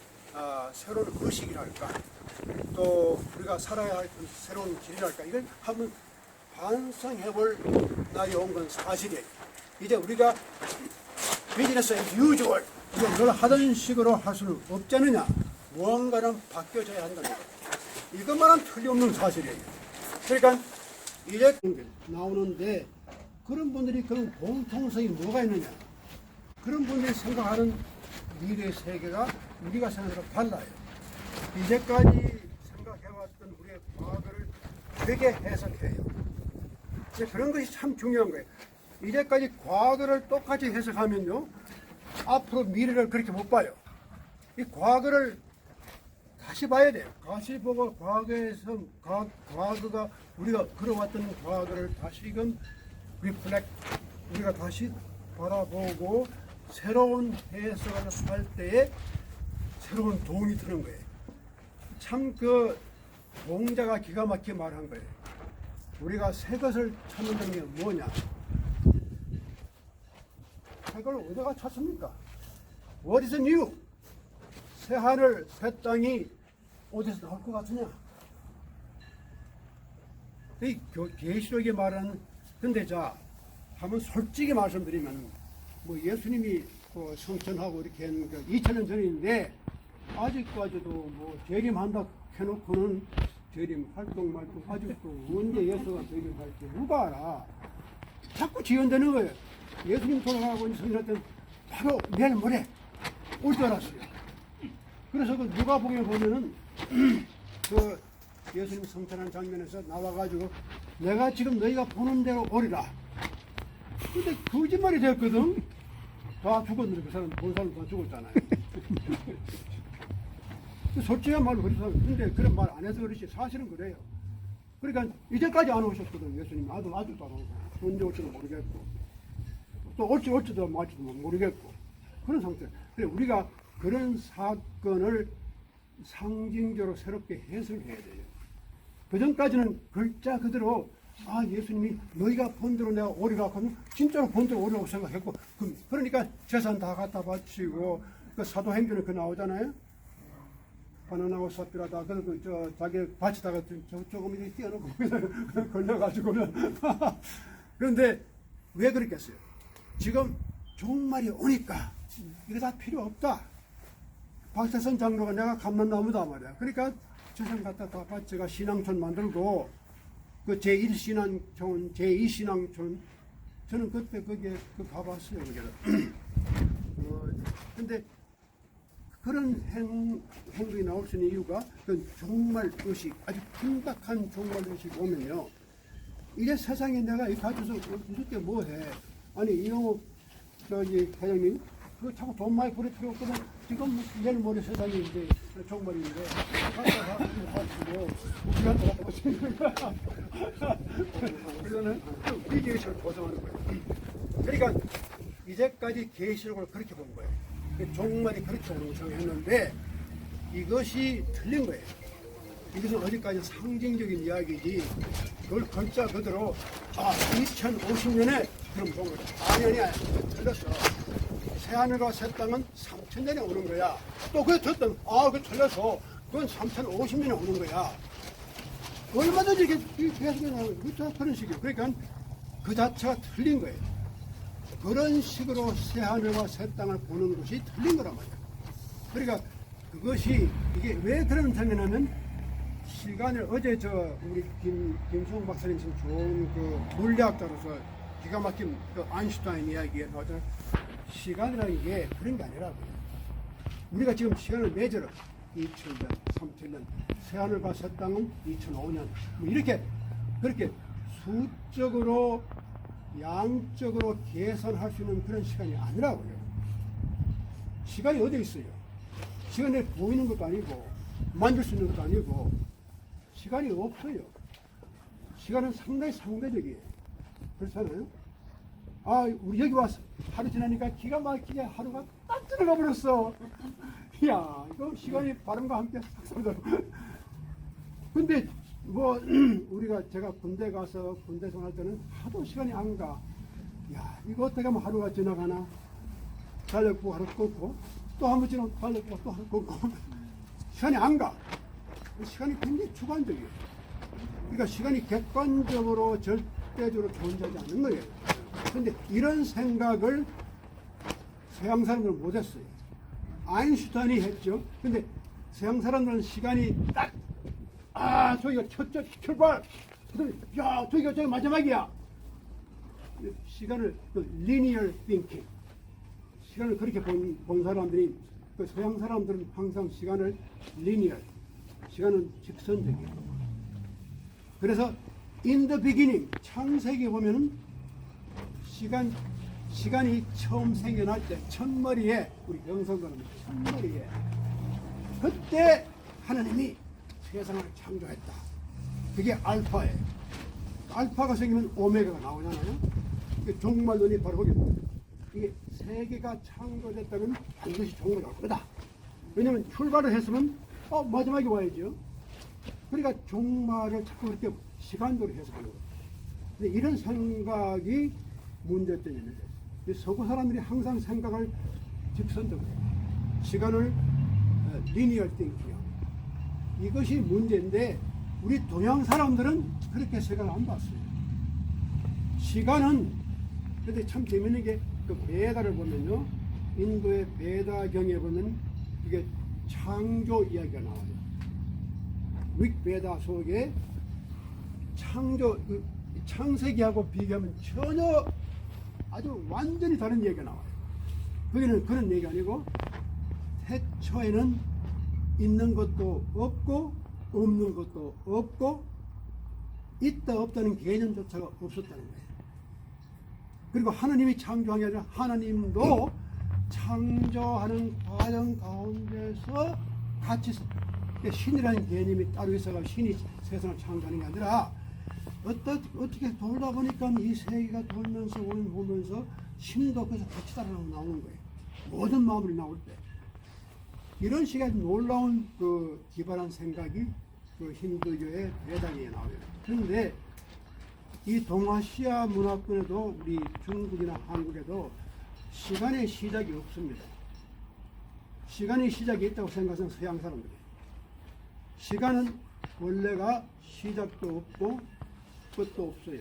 새로운 의식이랄까 또 우리가 살아야 할 새로운 길이랄까 이걸 한번 반성해볼 날이 온 건 사실이에요. 이제 우리가 비즈니스 as usual 늘 하던 식으로 할 수는 없지 않느냐. 무언가는 바뀌어져야 한다는 거예요. 이것만은 틀림없는 사실이에요. 그러니까 이제 나오는데 그런 분들이 그런 공통성이 뭐가 있느냐. 그런 분들이 생각하는 미래 세계가 우리가 생각하는 달라요. 이제까지 생각해왔던 우리의 과거를 되게 해석해요. 이제 그런 것이 참 중요한 거예요. 이제까지 과거를 똑같이 해석하면요, 앞으로 미래를 그렇게 못 봐요. 이 과거를 다시 봐야 돼요. 다시 보고 과거에서 과거가 우리가 걸어왔던 과거를 다시금 리플렉트 우리가 다시 바라보고 새로운 해석을 할 때에 새로운 도움이 드는 거예요. 참 그 공자가 기가 막히게 말한 거예요. 우리가 새 것을 찾는 게 뭐냐? 새 걸 어디가 찾습니까? What is new? 새 하늘, 새 땅이 어디서 나올 것 같으냐? 이 계시록에 말하는 근데 자 한번 솔직히 말씀드리면 뭐 예수님이 성천하고 이렇게 한 2000년 전인데 아직까지도 뭐 재림한다 해놓고는 재림 활동 말고 아직도 언제 예수가 재림할지 누가 알아? 자꾸 지연되는 거예요. 예수님 돌아가고 성천했던 바로 내일 모레 올 줄 알았어요. 그래서 그 누가복음에 보면은 그 예수님 성천한 장면에서 나와가지고 내가 지금 너희가 보는 대로 오리라. 근데 거짓말이 되었거든. 다 죽었는데 그 사람 본 사람 다 죽었잖아요. 솔직한 말로 그래서 근데 그런 말 안 해서 그렇지 사실은 그래요. 그러니까 이제까지 안 오셨거든. 예수님 아직도 안 오고 언제 올지도 모르겠고 또 올지도 말지도 모르겠고 그런 상태. 그래 우리가 그런 사건을 상징적으로 새롭게 해석해야 돼요. 그 전까지는 글자 그대로 예수님이 너희가 본대로 내가 오리라 하면 진짜로 본대로 오리라고 생각했고 그러니까 재산 다 갖다 바치고 그 사도행전에 그 나오잖아요. 바나나와 사피라다 그래서 자기 바치다가 조금 이렇게 띄어놓고 걸려가지고 그런데 왜 그랬겠어요? 지금 종말이 오니까 이거 다 필요 없다. 박태선 장로가 내가 감람나무다 말이야. 그러니까 재산 갖다 다 바치가 신앙촌 만들고 그 제1신앙촌, 제2신앙촌 저는 그때 거기에 가봤어요. 근데 그런 행동이 나올 수 있는 이유가 그 종말 의식, 아주 심각한 종말 의식이 오면요. 이제 세상에 내가 이 가져서 무섭게 뭐해. 아니 이영호 회장님 그 자꾸 돈 많이 벌일 필요 없거든. 지금 내일 모레 세상에 이제 종말인데 갖다가 가지고 우리한테 갖다 바치는 거야. 그거는 비계시를 보정하는 거예요. 그러니까 이제까지 계시록을 그렇게 본 거예요. 종말이 그렇게 오는 정했는데 이것이 틀린 거예요. 이것은 어디까지 상징적인 이야기지. 그걸 글자 그대로 2050년에 그럼 본 거죠. 아니 틀렸어. 새하늘과 새 땅은 3000년에 오는 거야. 또 그게 듣던 그거 틀렸어. 그건 3050년에 오는 거야. 얼마든지 이렇게 해석이 나오는 거예요. 그런 식이에요. 그러니까 그 자체가 틀린 거예요. 그런 식으로 새하늘과 새 땅을 보는 것이 틀린 거란 말이에요. 그러니까 그것이 이게 왜 그런 장면하면 시간을 어제 우리 김수홍 박사님 지금 좋은 그 물리학자로서 기가 막힌 그 아인슈타인 이야기에 나오잖아요. 시간이라는 게 그런 게 아니라고요. 우리가 지금 시간을 매절어 2000년, 3000년, 새하늘과 새 땅은 2005년 뭐 이렇게 그렇게 수적으로 양적으로 계산할 수 있는 그런 시간이 아니라고요. 시간이 어디 있어요? 시간이 보이는 것도 아니고 만질 수 있는 것도 아니고 시간이 없어요. 시간은 상당히 상대적이에요. 그렇잖아요? 우리 여기 와서 하루 지나니까 기가 막히게 하루가 딱 들어가 버렸어. 이야, 이거 시간이 바람과 함께 싹 사라져. 근데 제가 군대 가서 군대 생활할 때는 하도 시간이 안 가. 야, 이거 어떻게 하면 하루가 지나가나? 달력보고 하루 끊고, 또 한 번 지나면 달력보고 또 하루 끊고. 시간이 안 가. 시간이 굉장히 주관적이에요. 그러니까 시간이 객관적으로 절대적으로 존재하지 않는 거예요. 근데 이런 생각을 서양 사람들은 못했어요. 아인슈타인이 했죠. 근데 서양 사람들은 시간이 딱 저기가 첫 출발. 야, 저기 마지막이야. 시간을 linear thinking. 시간을 그렇게 본 사람들이 서양 사람들은 항상 시간을 linear. 시간은 직선적이에요. 그래서 in the beginning 창세기 보면은 시간이 처음 생겨날 때 첫머리에 우리 영성가는 첫머리에 그때 하나님이 세상을 창조했다. 그게 알파예요. 알파가 생기면 오메가가 나오잖아요. 종말론이 바로 거기입니다. 이게 세계가 창조됐다면 반드시 종말이 올 거다. 왜냐하면 출발을 했으면 마지막에 와야죠. 그러니까 종말을 자꾸 그렇게 시간적으로 해석하는 거예요. 근데 이런 생각이 문제점입니다. 서구 사람들이 항상 생각을 직선적으로 시간을 리니얼 띵킹 이것이 문제인데 우리 동양 사람들은 그렇게 생각을 안 봤어요. 시간은 근데 참 재밌는 게 그 베다를 보면요, 인도의 베다경에 보면 이게 창조 이야기가 나와요. 릭베다 속에 창세기하고 비교하면 전혀 아주 완전히 다른 얘기가 나와요. 거기는 그런 얘기가 아니고 태초에는 있는 것도 없고 없는 것도 없고 있다 없다는 개념조차가 없었다는 거예요. 그리고 하나님이 창조한 게 아니라 하나님도 창조하는 과정 가운데서 같이 신이라는 개념이 따로 있어가 신이 세상을 창조하는 게 아니라 어떻게 돌다 보니까 이 세계가 돌면서 보면서 신도 그래서 같이 따라 나오는 거예요. 모든 마음이 나올 때. 이런 식의 놀라운 그 기발한 생각이 그 힌두교의 배당에 나와요. 그런데 이 동아시아 문화권에도 우리 중국이나 한국에도 시간의 시작이 없습니다. 시간의 시작이 있다고 생각하는 서양 사람들이에요. 시간은 원래가 시작도 없고 끝도 없어요.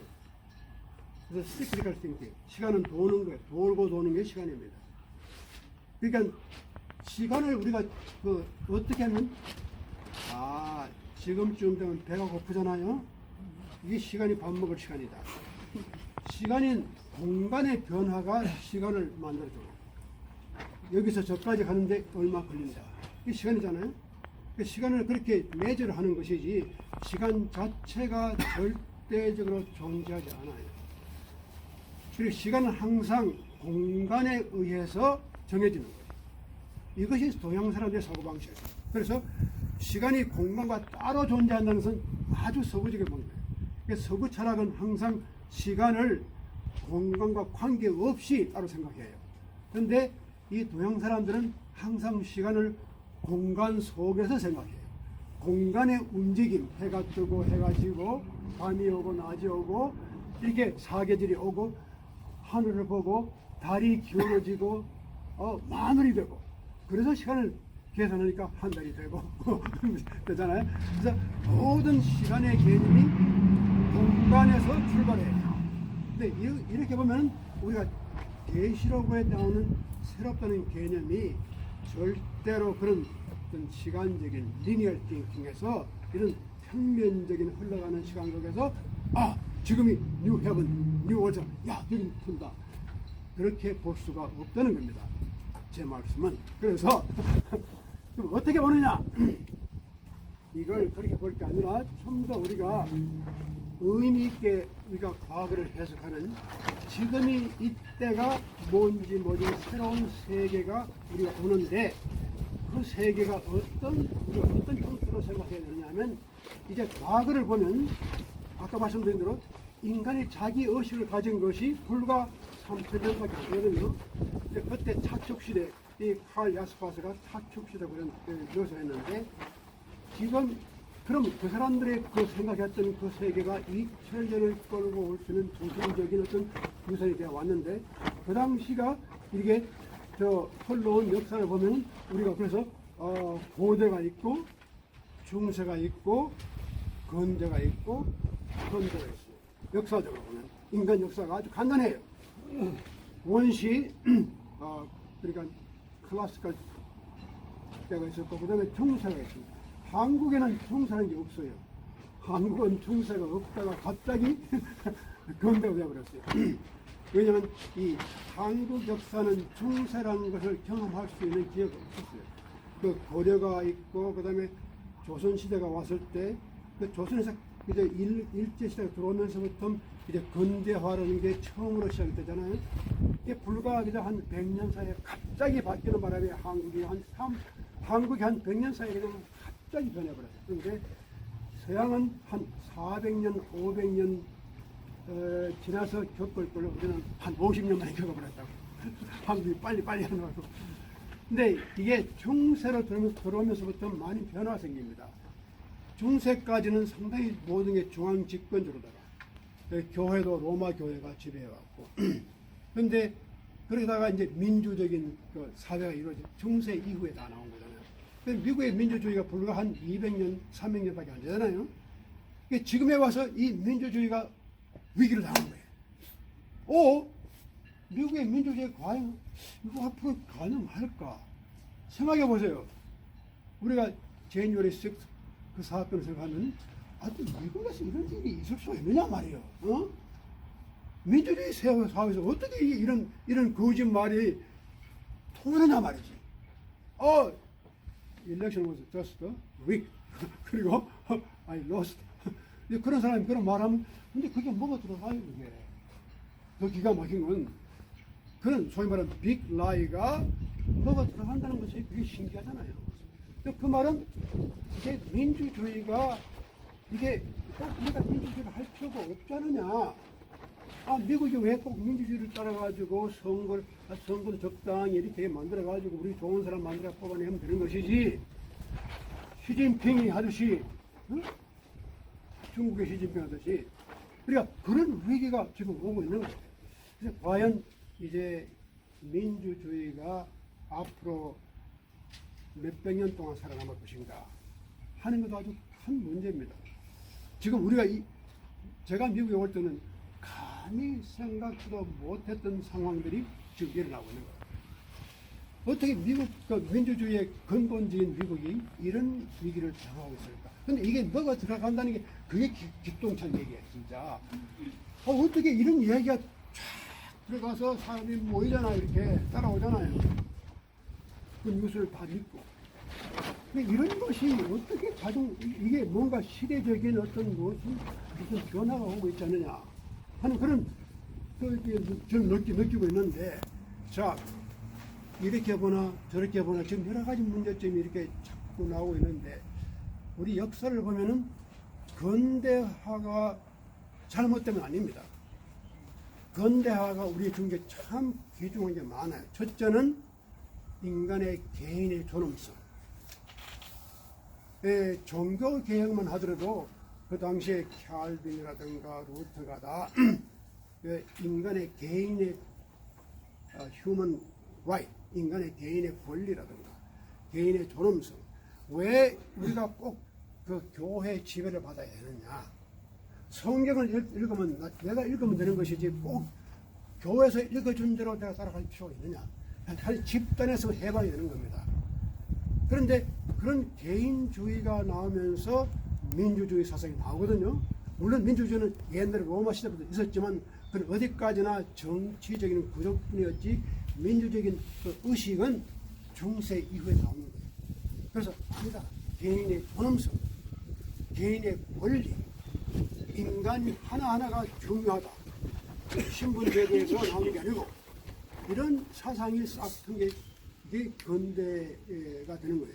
그래서 시크릿할 띵킹. 시간은 도는 거예요. 돌고 도는 게 시간입니다. 그러니까 시간을 우리가 어떻게 하면 지금쯤 되면 배가 고프잖아요. 이게 시간이 밥 먹을 시간이다. 시간인 공간의 변화가 시간을 만들어줘요. 여기서 저까지 가는데 얼마 걸린다. 이게 시간이잖아요. 그 시간을 그렇게 매저를 하는 것이지 시간 자체가 절대적으로 존재하지 않아요. 그리고 시간은 항상 공간에 의해서 정해지는 거예요. 이것이 동양 사람들의 사고방식이에요. 그래서 시간이 공간과 따로 존재한다는 것은 아주 서구적인 방법이에요. 그래서 서구 철학은 항상 시간을 공간과 관계없이 따로 생각해요. 그런데 이 동양 사람들은 항상 시간을 공간 속에서 생각해요. 공간의 움직임, 해가 뜨고 해가 지고 밤이 오고 낮이 오고 이렇게 사계절이 오고 하늘을 보고 달이 기울어지고 마늘이 되고 그래서 시간을 계산하니까 한 달이 되고 되잖아요. 그래서 모든 시간의 개념이 공간에서 출발해요. 근데 이렇게 보면 우리가 계시록에 나오는 새롭다는 개념이 절대로 그런 어떤 시간적인 리니얼 띵킹에서 이런 평면적인 흘러가는 시간 속에서 지금이 뉴 헤븐, 뉴 월드, 여기 푼다. 그렇게 볼 수가 없다는 겁니다. 제 말씀은. 그래서 어떻게 보느냐? 이걸 그렇게 볼 게 아니라 좀 더 우리가 의미 있게 우리가 과거를 해석하는 지금이 이때가 뭔지 모르는 새로운 세계가 우리가 오는데 그 세계가 우리가 어떤 형태로 생각해야 되느냐 하면 이제 과거를 보면 아까 말씀드린 대로 인간이 자기 의식을 가진 것이 불과 3,000년밖에 안 되거든요. 이제 그때 차축시대, 이 칼 야스파스가 차축시대 그런 묘사했는데 지금 그럼 그 사람들의 그 생각했던 그 세계가 2000년을 끌고 올 수 있는 중심적인 어떤 유산이 되어 왔는데 그 당시가 이게 흘러온 역사를 보면 우리가 그래서 고대가 있고 중세가 있고 근대가 있고 현대가 있어요. 역사적으로 보면 인간 역사가 아주 간단해요. 원시 그러니까 클래시컬 때가 있었고 그 다음에 중세가 있습니다. 한국에는 중세라는 게 없어요. 한국은 중세가 없다가 갑자기 근대가 되어버렸어요. 왜냐하면 이 한국 역사는 중세라는 것을 경험할 수 있는 기회가 없었어요. 그 고려가 있고 그 다음에 조선시대가 왔을 때 그 조선에서 이제 일제시대가 들어오면서부터 이제 근대화라는 게 처음으로 시작되잖아요. 이게 불과 그저 한 100년 사이에 갑자기 바뀌는 바람에 한국이 한 100년 사이에 그냥 갑자기 변해버렸어요. 그런데 서양은 한 400년, 500년 지나서 겪을 걸로 우리는 한 50년 만에 겪어버렸다고. 한국이 빨리 하는 거고. 근데 이게 중세로 들어오면서부터 많이 변화가 생깁니다. 중세까지는 상당히 모든 게 중앙 집권주로다가 교회도 로마 교회가 지배해왔고 그런데 그러다가 이제 민주적인 그 사회가 이루어진 중세 이후에 다 나온 거잖아요. 근데 미국의 민주주의가 불과 한 200년, 300년밖에 안 되잖아요. 지금에 와서 이 민주주의가 위기를 당한 거예요. 미국의 민주주의 과연 이거 앞으로 가능할까? 생각해 보세요. 우리가 제뉴얼리 6 그 사건을 생각하면 미국에서 이런 일이 있을 수가 있느냐 말이에요. 민주주의 사회에서 어떻게 이런 거짓말이 통하느냐 말이지. Election was just a week. 그리고 I lost. 그런 사람이 그런 말하면 근데 그게 뭐가 들어가요 그게. 더 기가 막힌 건 그런 소위 말하는 빅 라이가 뭐가 들어간다는 것이 그게 신기하잖아요. 그 말은 이게 민주주의가 이게 꼭 우리가 민주주의를 할 필요가 없지 않느냐. 아, 미국이 왜 꼭 민주주의를 따라가지고 선거를 적당히 이렇게 만들어가지고 우리 좋은 사람 만들어 뽑아내면 되는 것이지. 시진핑이 하듯이, 응? 중국의 시진핑 하듯이. 그러니까 그런 위기가 지금 오고 있는 거예요. 그래서 과연 이제 민주주의가 앞으로 몇백 년 동안 살아남을 것인가 하는 것도 아주 큰 문제입니다. 지금 우리가 제가 미국에 올 때는 감히 생각도 못했던 상황들이 지금 일어나고 있는 거예요. 어떻게 미국 그 민주주의의 근본지인 미국이 이런 위기를 당하고 있을까? 근데 이게 뭐가 들어간다는 게 그게 기똥찬 얘기야 진짜. 어떻게 이런 얘기가 쫙 들어가서 사람이 모이잖아 이렇게 따라오잖아요. 그 뉴스를 다 읽고. 근데 이런 것이 어떻게 이게 뭔가 시대적인 어떤 무슨 변화가 오고 있지 않느냐 하는 그런 저는 느끼고 있는데, 자 이렇게 보나 저렇게 보나 지금 여러 가지 문제점이 이렇게 자꾸 나오고 있는데, 우리 역사를 보면은 근대화가 잘못되면 아닙니다. 근대화가 우리 중에 참 귀중한 게 많아요. 첫째는 인간의 개인의 존엄성. 종교 개혁만 하더라도 그 당시에 캬얼빈이라든가 루터가 다 인간의 개인의 human right, 인간의 개인의 권리라든가 개인의 존엄성, 왜 우리가 꼭 그 교회 지배를 받아야 되느냐. 성경을 읽으면 내가 읽으면 되는 것이지 꼭 교회에서 읽어준 대로 내가 따라갈 필요가 있느냐. 사실 집단에서 해방이 되는 겁니다. 그런데 그런 개인주의가 나오면서 민주주의 사상이 나오거든요. 물론 민주주의는 옛날에 로마 시대부터 있었지만 그건 어디까지나 정치적인 구조뿐이었지 민주적인 그 의식은 중세 이후에 나오는 거예요. 그래서 아니다. 개인의 존엄성, 개인의 권리, 인간 하나하나가 중요하다. 신분제도에서 나오는 게 아니고 이런 사상이 싹 튼 게 이게 근대가 되는 거예요.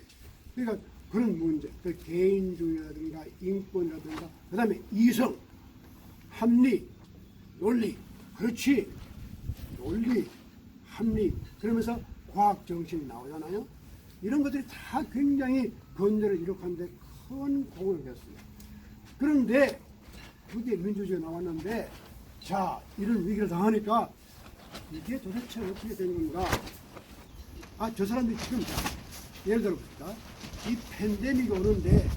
그러니까 그런 문제, 그 개인주의라든가 인권이라든가, 그 다음에 이성, 합리, 논리, 그렇지, 논리, 합리, 그러면서 과학 정신이 나오잖아요. 이런 것들이 다 굉장히 근대를 이룩하는데 큰 공을 했어요. 그런데 그게 민주주의가 나왔는데, 자 이런 위기를 당하니까 이게 도대체 어떻게 되는 건가? 아, 저 사람들이 지금 예를 들어 봅시다. 이 팬데믹이 오는데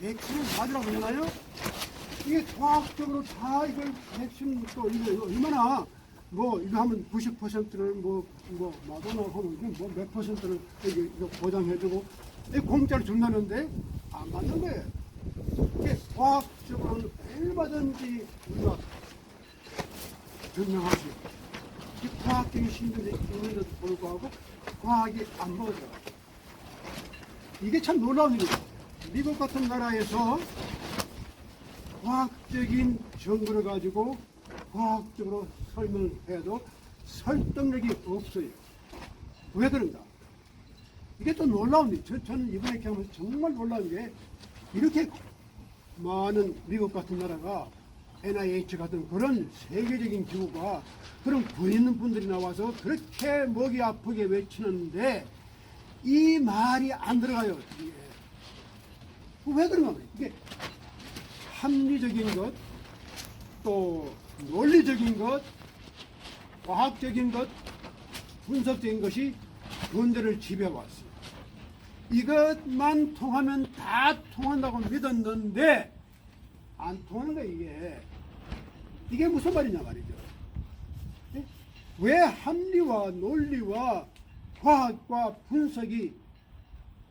백신을 맞으라고 하잖아요. 이게 과학적으로 다 이걸 백신 또 이거 얼마나 뭐 이거 하면 90%를 뭐 맞아나 하면 뭐 몇 %를 이거 보장해주고 공짜로 준다는데 안 맞는 거예요. 이게 과학적으로는 얼마든지 우리가 증명할 수 있고, 이 과학적인 신분이 있는데도 불구하고 과학이 안 먹어져요. 이게 참 놀라운 일이죠. 미국 같은 나라에서 과학적인 정보를 가지고 과학적으로 설명을 해도 설득력이 없어요. 왜 그런가? 이게 또 놀라운 일이죠. 저는 이번에 경험해서 정말 놀라운 게, 이렇게 많은 미국 같은 나라가 NIH 같은 그런 세계적인 기구가 그런 군 있는 분들이 나와서 그렇게 목이 아프게 외치는데 이 말이 안 들어가요. 이게. 왜 그런가? 이게 합리적인 것, 또 논리적인 것, 과학적인 것, 분석적인 것이 군대를 지배해왔어요. 이것만 통하면 다 통한다고 믿었는데 안 통하는 거예요. 이게 무슨 말이냐 말이죠. 왜 합리와 논리와 과학과 분석이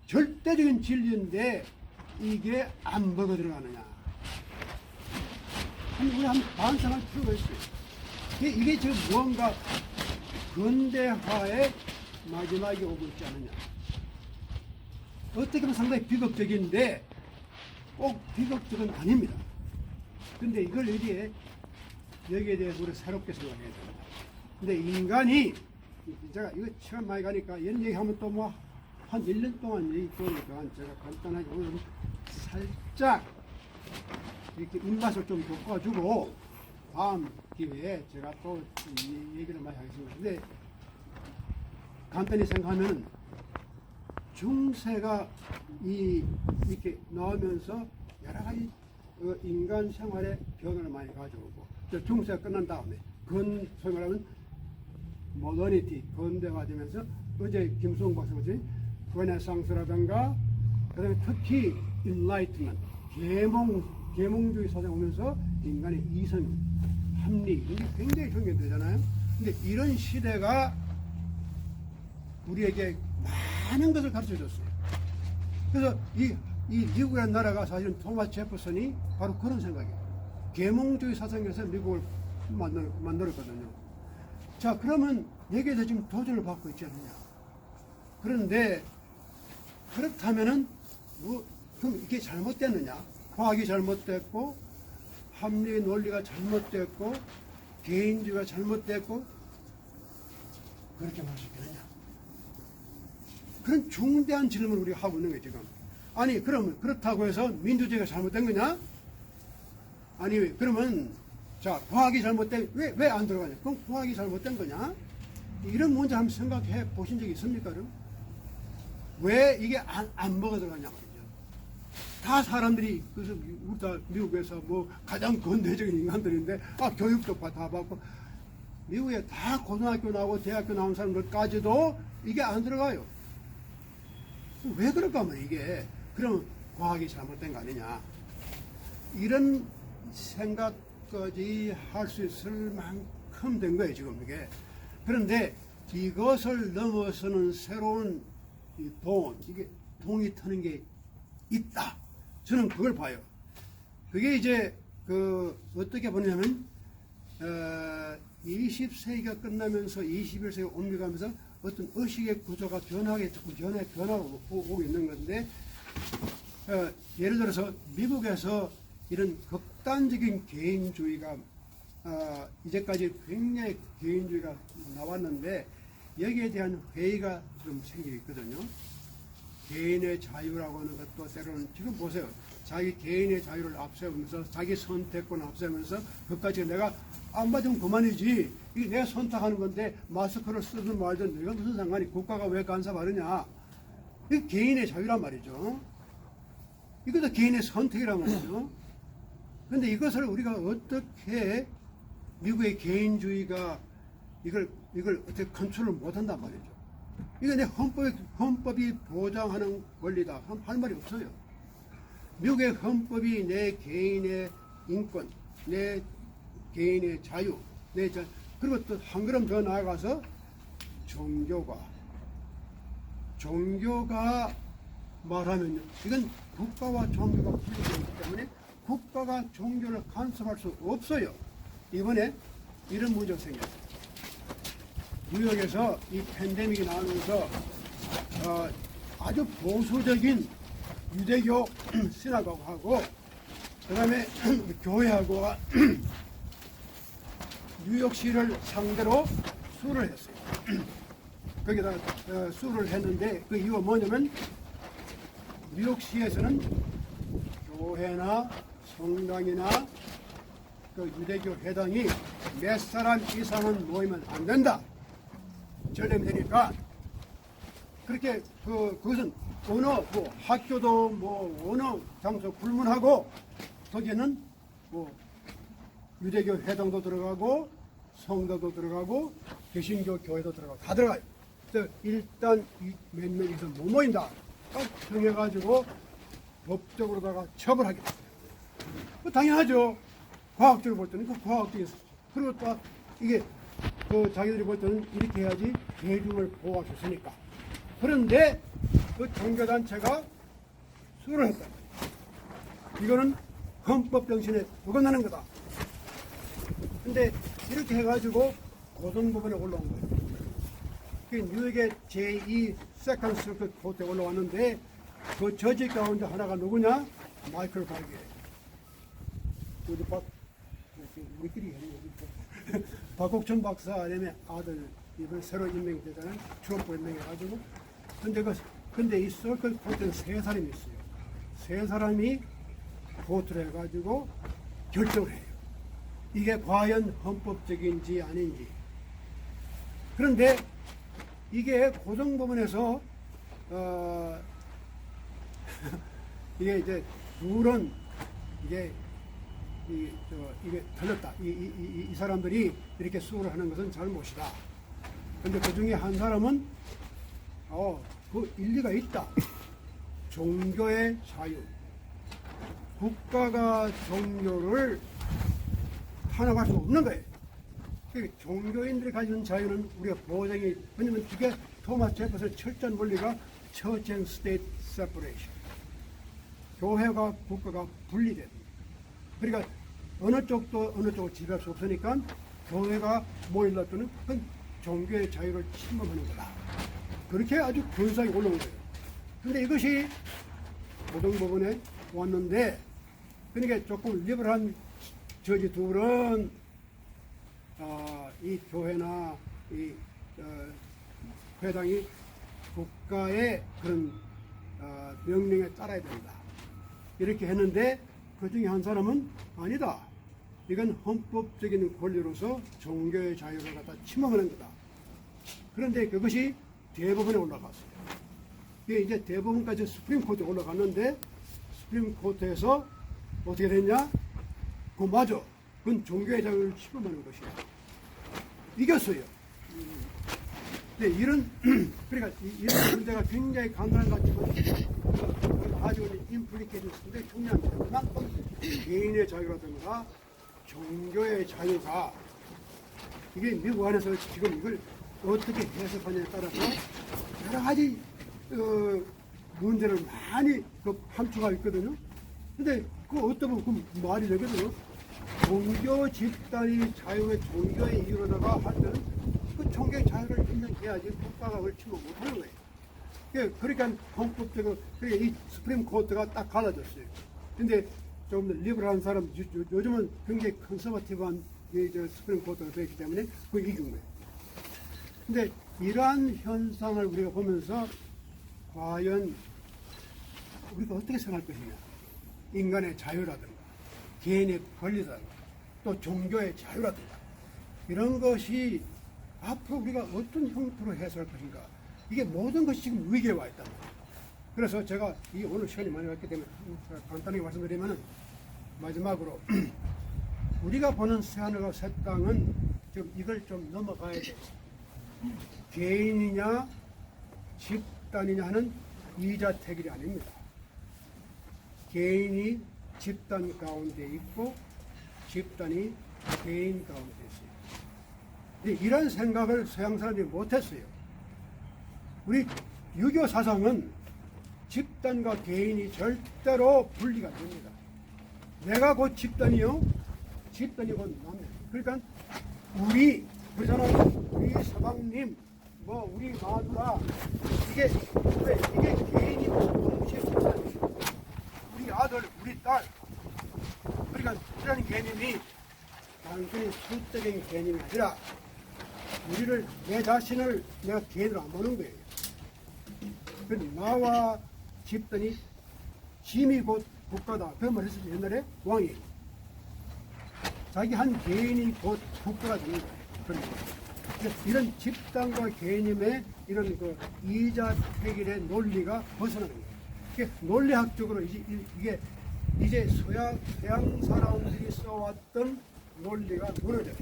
절대적인 진리인데 이게 안 먹어 들어가느냐. 우리 한번 반성할 필요가 있어요. 이게 지금 무언가 근대화의 마지막이 오고 있지 않느냐. 어떻게 보면 상당히 비극적인데 꼭 비극적은 아닙니다. 근데 이걸 여기에 대해서 우리 새롭게 생각해야 됩니다. 근데 인간이, 제가 이거 시간 많이 가니까 이런 얘기하면 또 뭐 한 1년 동안 여기 있으니까 제가 간단하게 오늘 살짝 이렇게 입맛을 좀 돋궈주고 다음 기회에 제가 또 이 얘기를 많이 하겠습니다. 근데 간단히 생각하면 중세가 이렇게 나오면서 여러 가지 인간 생활에 변화를 많이 가져오고 중세가 끝난 다음에 소위 말하면 모더니티, 근대화 되면서 어제 김수홍 박사님이 르네상스라든가 그다음에 특히 인라이트먼트, 계몽주의 사상 오면서 인간의 이성, 합리 이게 굉장히 중요되잖아요. 근데 이런 시대가 우리에게 많은 것을 가르쳐 줬어요. 그래서 이 미국이라는 나라가 사실은 토마스 제퍼슨이 바로 그런 생각이에요. 계몽주의 사상에서 미국을 만들었거든요. 자, 그러면 여기에서 지금 도전을 받고 있지 않느냐. 그런데 그렇다면은 그럼 이게 잘못됐느냐? 과학이 잘못됐고 합리 논리가 잘못됐고 개인주의가 잘못됐고 그렇게 볼 수 있겠느냐? 그런 중대한 질문을 우리가 하고 있는 거예요 지금. 아니 그러면 그렇다고 해서 민주주의가 잘못된 거냐? 아니 그러면 자 과학이 잘못된 왜 안 들어가냐? 그럼 과학이 잘못된 거냐? 이런 문제 한번 생각해 보신 적이 있습니까? 그럼? 왜 이게 안 먹어 들어가냐 말이죠. 다 사람들이 그래서 우리 다 미국에서 뭐 가장 근대적인 인간들인데 교육도 다 받고 미국에 다 고등학교 나오고 대학교 나온 사람들까지도 이게 안 들어가요. 왜 그럴까 하면 이게 그러면 과학이 잘못된 거 아니냐 이런 생각까지 할 수 있을 만큼 된 거예요 지금 이게. 그런데 이것을 넘어서는 새로운 이게 동이 트는 게 있다. 저는 그걸 봐요. 그게 이제 어떻게 보냐면 20세기가 끝나면서 21세기가 옮겨가면서 어떤 의식의 구조가 자꾸 변화하고 오고 있는 건데 예를 들어서 미국에서 이런 극단적인 개인주의가 이제까지 굉장히 개인주의가 나왔는데 여기에 대한 회의가 좀 생기고 있거든요. 개인의 자유라고 하는 것도 때로는 지금 보세요. 자기 개인의 자유를 앞세우면서 자기 선택권을 앞세우면서 그까지 내가 안 받으면 그만이지. 이게 내가 선택하는 건데 마스크를 쓰든 말든 내가 무슨 상관이 국가가 왜 간섭하느냐. 이게 개인의 자유란 말이죠. 이것도 개인의 선택이란 말이죠. 그런데 이것을 우리가 어떻게 미국의 개인주의가 이걸 어떻게 컨트롤을 못한단 말이죠. 이거 내 헌법이 보장하는 권리다. 할 말이 없어요. 미국의 헌법이 내 개인의 인권, 내 개인의 자유, 그리고 또 한 걸음 더 나아가서 종교가 말하면 이건 국가와 종교가 분리되어 있기 때문에 국가가 종교를 간섭할 수 없어요. 이번에 이런 문제가 생겼어요. 뉴욕에서 이 팬데믹이 나오면서 아주 보수적인 유대교 신학하고 그다음에 교회하고 뉴욕시를 상대로 수를 했어요. 거기다 수를 했는데 그 이유가 뭐냐면 뉴욕시에서는 교회나 성당이나 그 유대교 회당이 몇 사람 이상은 모이면 안 된다. 전례면 되니까 그렇게 그것은 어느 학교도 어느 장소 불문하고 거기는 유대교 회당도 들어가고 성당도 들어가고 개신교 교회도 들어가고 다 들어가요. 그래서 일단 몇 명이서 못 모인다. 딱 정해가지고 법적으로다가 처벌하겠다. 당연하죠. 과학적으로 볼 때는 과학적인 그리고 또 이게 자기들이 볼 때는 이렇게 해야지 대중을 보호할 수 있으니까. 그런데 그 종교단체가 수를 했다. 이거는 헌법 정신에 어긋나는 거다. 근데 이렇게 해가지고 고등법원에 올라온 거예요. 그 뉴욕의 제2 세컨 서킷 코트에 올라왔는데 그 저지 가운데 하나가 누구냐? 마이클 바게. 우리끼리 박옥천 박사 아니면 아들 이번 새로 임명이 되잖아요. 트럼프 임명해가지고 근데 그 근데 이 서클 코트는 세 사람이 있어요. 세 사람이 보트를 해가지고 결정을 해요. 이게 과연 헌법적인지 아닌지. 그런데 이게 고등법원에서 이게 이제 둘은 이게 이게 틀렸다. 이 사람들이 이렇게 수호를 하는 것은 잘못이다. 근데 그 중에 한 사람은 그 일리가 있다. 종교의 자유. 국가가 종교를 탄압할 수 없는 거예요. 그러니까 종교인들이 가지는 자유는 우리가 보장이, 왜냐면 그게 토마스 제퍼슨의 철저한 원리가 Church and State Separation. 교회가 국가가 분리됩니다. 그러니까 어느 쪽도 어느 쪽을 지배할 수 없으니까 교회가 모일라 또는 그건 종교의 자유를 침범하는 거다. 그렇게 아주 근사하게 올라온 거예요. 근데 이것이 고등법원에 왔는데, 그러니까 조금 리버럴한 저지 둘은 이 교회나 이 회당이 국가의 그런 명령에 따라야 된다. 이렇게 했는데 그 중에 한 사람은 아니다. 이건 헌법적인 권리로서 종교의 자유를 갖다 침범하는 거다. 그런데 그것이 대법원에 올라갔어요. 이게 이제 대법원까지 스프림 코트에 올라갔는데 스프림 코트에서 어떻게 됐냐? 그거 맞아. 그건 종교의 자유를 침범하는 것이야. 이겼어요. 근데 이런 그러니까 이런 문제가 굉장히 간단한 것 같지만 가지고 있는 인플리케이션이 굉장히 중요합니다. 그만큼 개인의 자유라든가 종교의 자유가 이게 미국 안에서 지금 이걸 어떻게 해석하냐에 따라서 여러 가지 문제를 많이 함축하고 있거든요. 근데 그 어떤 보면 그 말이 되거든요. 종교 집단이 자유의 종교의 이유로다가 할 때는 그 종교의 자유를 인정해야지 국가가 그걸 침범 못하는 거예요. 그러니까 헌법적으로 그러니까 이 스프림 코트가 딱 갈라졌어요. 근데 조금 더 리버럴한 사람, 요즘은 굉장히 컨서버티브한 스프림 코트가 되었기 때문에 그거 이긴 거예요. 근데 이러한 현상을 우리가 보면서 과연 우리가 어떻게 생각할 것이냐. 인간의 자유라든가 개인의 권리라든가 또 종교의 자유라든가 이런 것이 앞으로 우리가 어떤 형태로 해석할 것인가. 이게 모든 것이 지금 위기에 와 있단 말이에요. 그래서 제가 이 오늘 시간이 많이 왔기 때문에 간단하게 말씀드리면 마지막으로 우리가 보는 새하늘과 새 땅은 지금 이걸 좀 넘어가야 돼요. 개인이냐 집단이냐 하는 이자택일이 아닙니다. 개인이 집단 가운데 있고 집단이 개인 가운데 있어요. 근데 이런 생각을 서양 사람들이 못했어요. 우리 유교 사상은 집단과 개인이 절대로 분리가 안 됩니다. 내가 곧 집단이요, 집단이 곧 나입니다. 그러니까 우리 서방님, 우리 마누라, 이게 개인이고 동시에 집단이에요. 우리 아들, 우리 딸. 그러니까 이런 개념이 단순히 수적인 개념이 아니라 우리를, 내 자신을 내가 개인으로 안 보는 거예요. 나와 집단이 짐이 곧 국가다. 그런 말 했었죠. 옛날에 왕이. 자기 한 개인이 곧 국가가 되는 거예요. 그런 이런 집단과 개념의 이런 이자택일의 논리가 벗어나는 거예요. 이게 논리학적으로 이게 이제 서양 사람들이 써왔던 논리가 무너져요.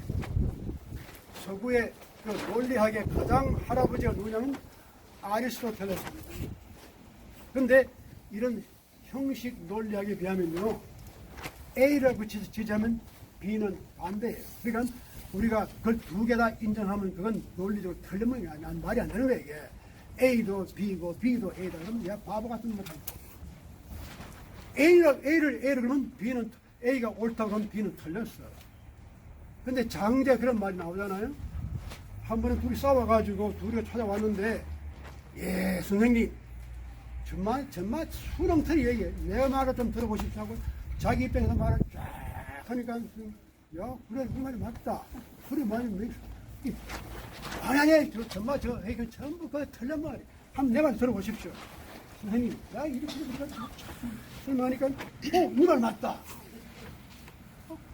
서구의 그 논리학의 가장 할아버지가 누구냐면 아리스토텔레스입니다. 그런데 이런 형식 논리학에 비하면요, A를 붙여서 지자면 B는 반대예요. 그러니까 우리가 그걸 두 개 다 인정하면 그건 논리적으로 틀리면 말이 안 되는 거예요. 이게 A도 B고 B도 A다. 그러면 야 바보 같은 거 A를 그러면 B는 A가 옳다고 하면 B는 틀렸어. 근데 장제 그런 말이 나오잖아요. 한 번은 둘이 싸워가지고 둘이가 찾아왔는데, 예, 선생님, 정말 수렁터리 얘기해. 내 말을 좀 들어보십시오 하고 자기 입장에서 말을 쫙 하니까, 야, 그래, 그 말이 맞다. 그래, 말이 아니, 정말 이거 전부 틀린 말이야. 한번 내 말 들어보십시오. 선생님, 야, 이렇게 설명하니까, 이 말 맞다.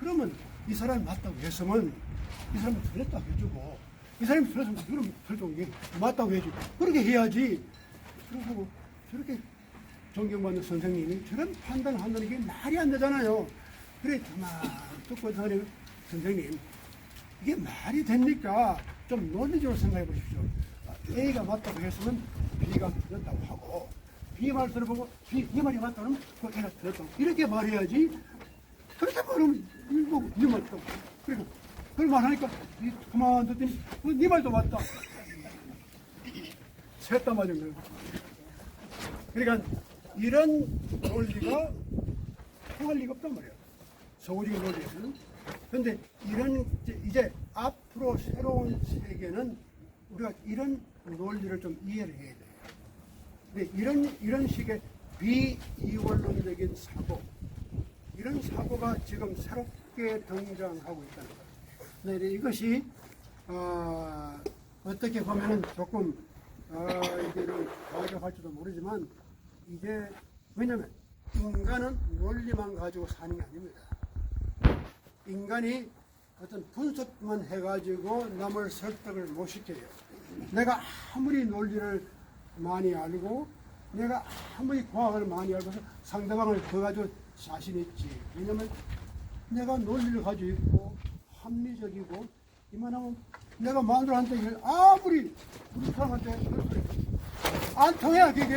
그러면 이 사람이 맞다고 했으면 이 사람이 틀렸다고 해주고, 이 사람이 틀렸으면 그럼 틀렸다고 맞다고 해주고, 그렇게 해야지. 그리고 저렇게 존경받는 선생님이 저런 판단을 한다는 게 말이 안 되잖아요. 그래, 가만 듣고 하는 선생님, 이게 말이 됩니까? 좀 논리적으로 생각해 보십시오. A가 맞다고 했으면 B가 틀렸다고 하고, B 말 들어보고 B 말이 맞다고 하면 그 A가 틀렸다고 이렇게 말해야지. 그렇게 말하면 이거 네 맞다고. 그리고 그걸 말하니까 그만 듣더니 네 말도 맞다. 셋 다 맞은 거예요. 그러니까 이런 논리가 통할 리가 없단 말이에요. 서구적인 논리에서는. 그런데 이런 이제 앞으로 새로운 세계는 우리가 이런 논리를 좀 이해를 해야 돼요. 근데 이런 식의 비이원론적인 사고, 이런 사고가 지금 새롭게 등장하고 있다는 거예요. 네, 이것이 어떻게 보면은 조금 이제는 가격할지도 모르지만 이제 왜냐면 인간은 논리만 가지고 사는 게 아닙니다. 인간이 어떤 분석만 해가지고 남을 설득을 못 시켜요. 내가 아무리 논리를 많이 알고 내가 아무리 과학을 많이 알고서 상대방을 그거 가지고 자신 있지. 왜냐면 내가 논리를 가지고 있고 합리적이고 이만하면 내가 마누라한테 아무리 우리 사람한테 안 통해야 그게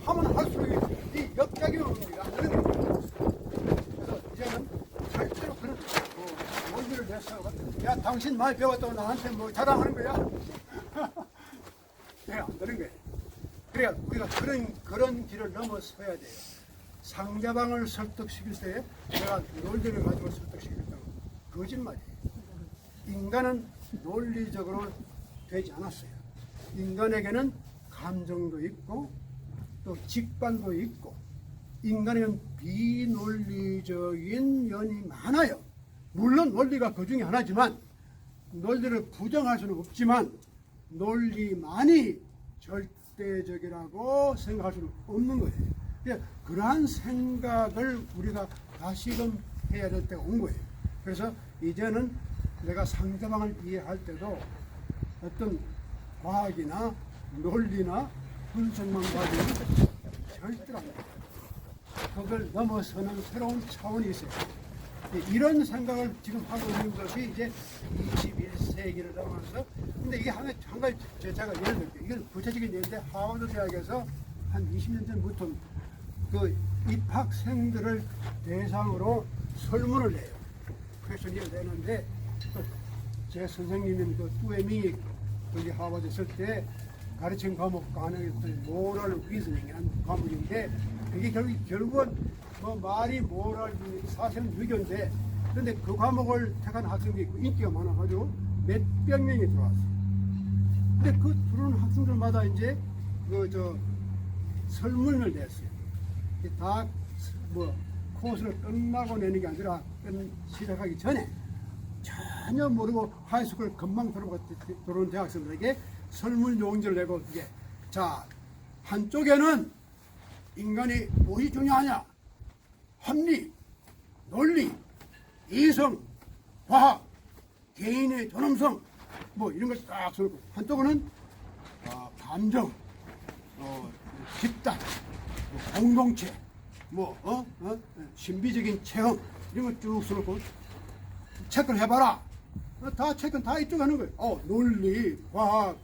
하면 할수록 이 역작용입니다. 그래서 이제는 절대로 그런 논리를 내서 야 당신 많이 배웠다고 나한테 뭐 자랑하는 거야? 네, 안 되는 거예요. 그래야 우리가 그런 길을 넘어서야 돼요. 상대방을 설득시킬 때 내가 논리를 가지고 설득시키겠다고 거짓말이에요. 인간은 논리적으로 되지 않았어요. 인간에게는 감정도 있고 또 직관도 있고 인간에게는 비논리적인 면이 많아요. 물론 논리가 그 중에 하나지만 논리를 부정할 수는 없지만 논리만이 절대적이라고 생각할 수는 없는 거예요. 그러한 생각을 우리가 다시금 해야 될 때가 온 거예요. 그래서 이제는 내가 상대방을 이해할 때도 어떤 과학이나 논리나 분석만 가지고 절대로 안 돼요. 그걸 넘어서는 새로운 차원이 있어요. 이런 생각을 지금 하고 있는 것이 이제 21세기를 넘어서, 근데 이게 한 가지 제가 예를 들게요. 이건 구체적인 예인데, 하버드 대학에서 한 20년 전부터 그 입학생들을 대상으로 설문을 내요. 퀘스천을 내는데, 제 선생님인 그 뚜에밍이 거기 하버드 있을 때 가르친 과목 가능했던 모럴 리즈닝이라는 과목인데, 그게 결국은 뭐 말이 모럴 사실은 유교인데, 그런데 그 과목을 택한 학생들이 있고 인기가 많아가지고 몇백 명이 들어왔어요. 근데 그 들어오는 학생들마다 이제 설문을 냈어요. 다 뭐 코스를 끝나고 내는 게 아니라 시작하기 전에 전혀 모르고 하이스쿨 금방 들어온 대학생들에게 설문 용지를 내고 이게 자 한쪽에는 인간이 무엇이 중요하냐? 합리, 논리, 이성, 과학, 개인의 존엄성 뭐 이런 걸 딱 써놓고 한쪽은 감정, 집단, 공동체, 신비적인 체험 이런 걸 쭉 써놓고 체크를 해봐라. 다 체크는 다 이쪽 하는 거예요. 논리, 과학,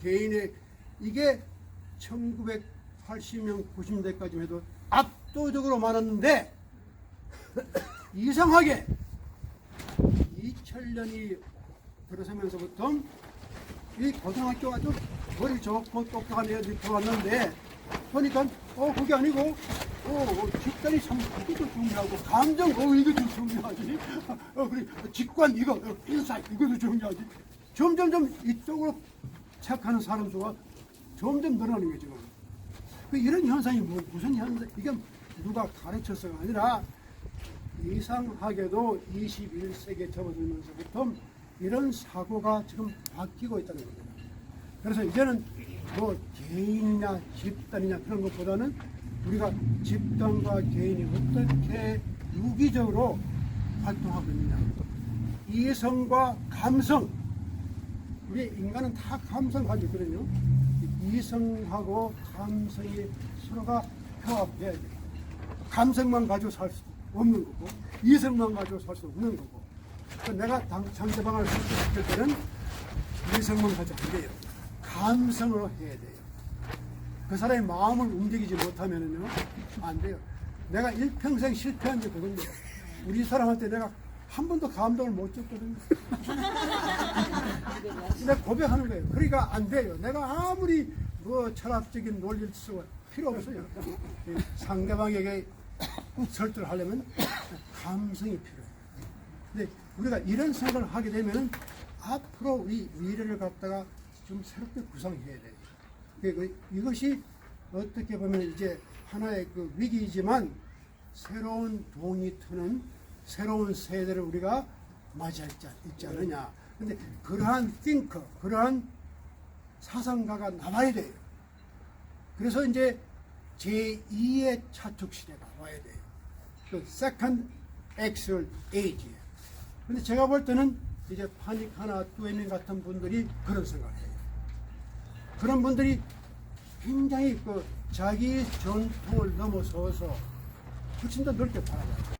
개인의 이게 1980년, 90년대까지 해도 압도적으로 많았는데 이상하게 2000년이 들어서면서부터 이 고등학교가 좀 머리 좋고 똑똑한 애들이 들어왔는데 보니까 그게 아니고 집단이 참 이것도 중요하고 감정 이것도 중요하지 그리고 직관 이거 인사이트 이것도 중요하지 점점점 이쪽으로 체크하는 사람 수가 점점 늘어나는 게 지금 이런 현상이 무슨 현상 이게 누가 가르쳤어가 아니라 이상하게도 21세기에 접어들면서부터 이런 사고가 지금 바뀌고 있다는 겁니다. 그래서 이제는 뭐 개인이나 집단이냐 그런 것보다는 우리가 집단과 개인이 어떻게 유기적으로 활동하고 있느냐. 이성과 감성. 우리 인간은 다 감성 가지고 있거든요. 이성하고 감성이 서로가 평합해야 돼요. 감성만 가지고 살 수 없는 거고, 이성만 가지고 살 수 없는 거고. 그러니까 내가 상대방을 선택할 때는 이성만 가지고 안 돼요. 감성으로 해야 돼요. 그 사람의 마음을 움직이지 못하면은요, 안 돼요. 내가 일평생 실패한 게 그건데, 우리 사람한테 내가 한 번도 감동을 못 줬거든요. 내가 고백하는 거예요. 그러니까 안 돼요. 내가 아무리 뭐 철학적인 논리를 쓰고 필요 없어요. 상대방에게 설득을 하려면 감성이 필요해요. 근데 우리가 이런 생각을 하게 되면은 앞으로 우리 미래를 갖다가 좀 새롭게 구성해야 돼요. 이것이 어떻게 보면 이제 하나의 그 위기이지만 새로운 동이 트는 새로운 세대를 우리가 맞이할 수 있지 않느냐. 근데 그러한 띵커, 그러한 사상가가 나와야 돼요. 그래서 이제 제2의 차축 시대가 와야 돼요. 그 Second Axial Age예요. 근데 제가 볼 때는 이제 파니카나 뚜에밍 같은 분들이 그런 생각을 해요. 그런 분들이 굉장히 그 자기 전통을 넘어서서 훨씬 더 넓게 바라봐요.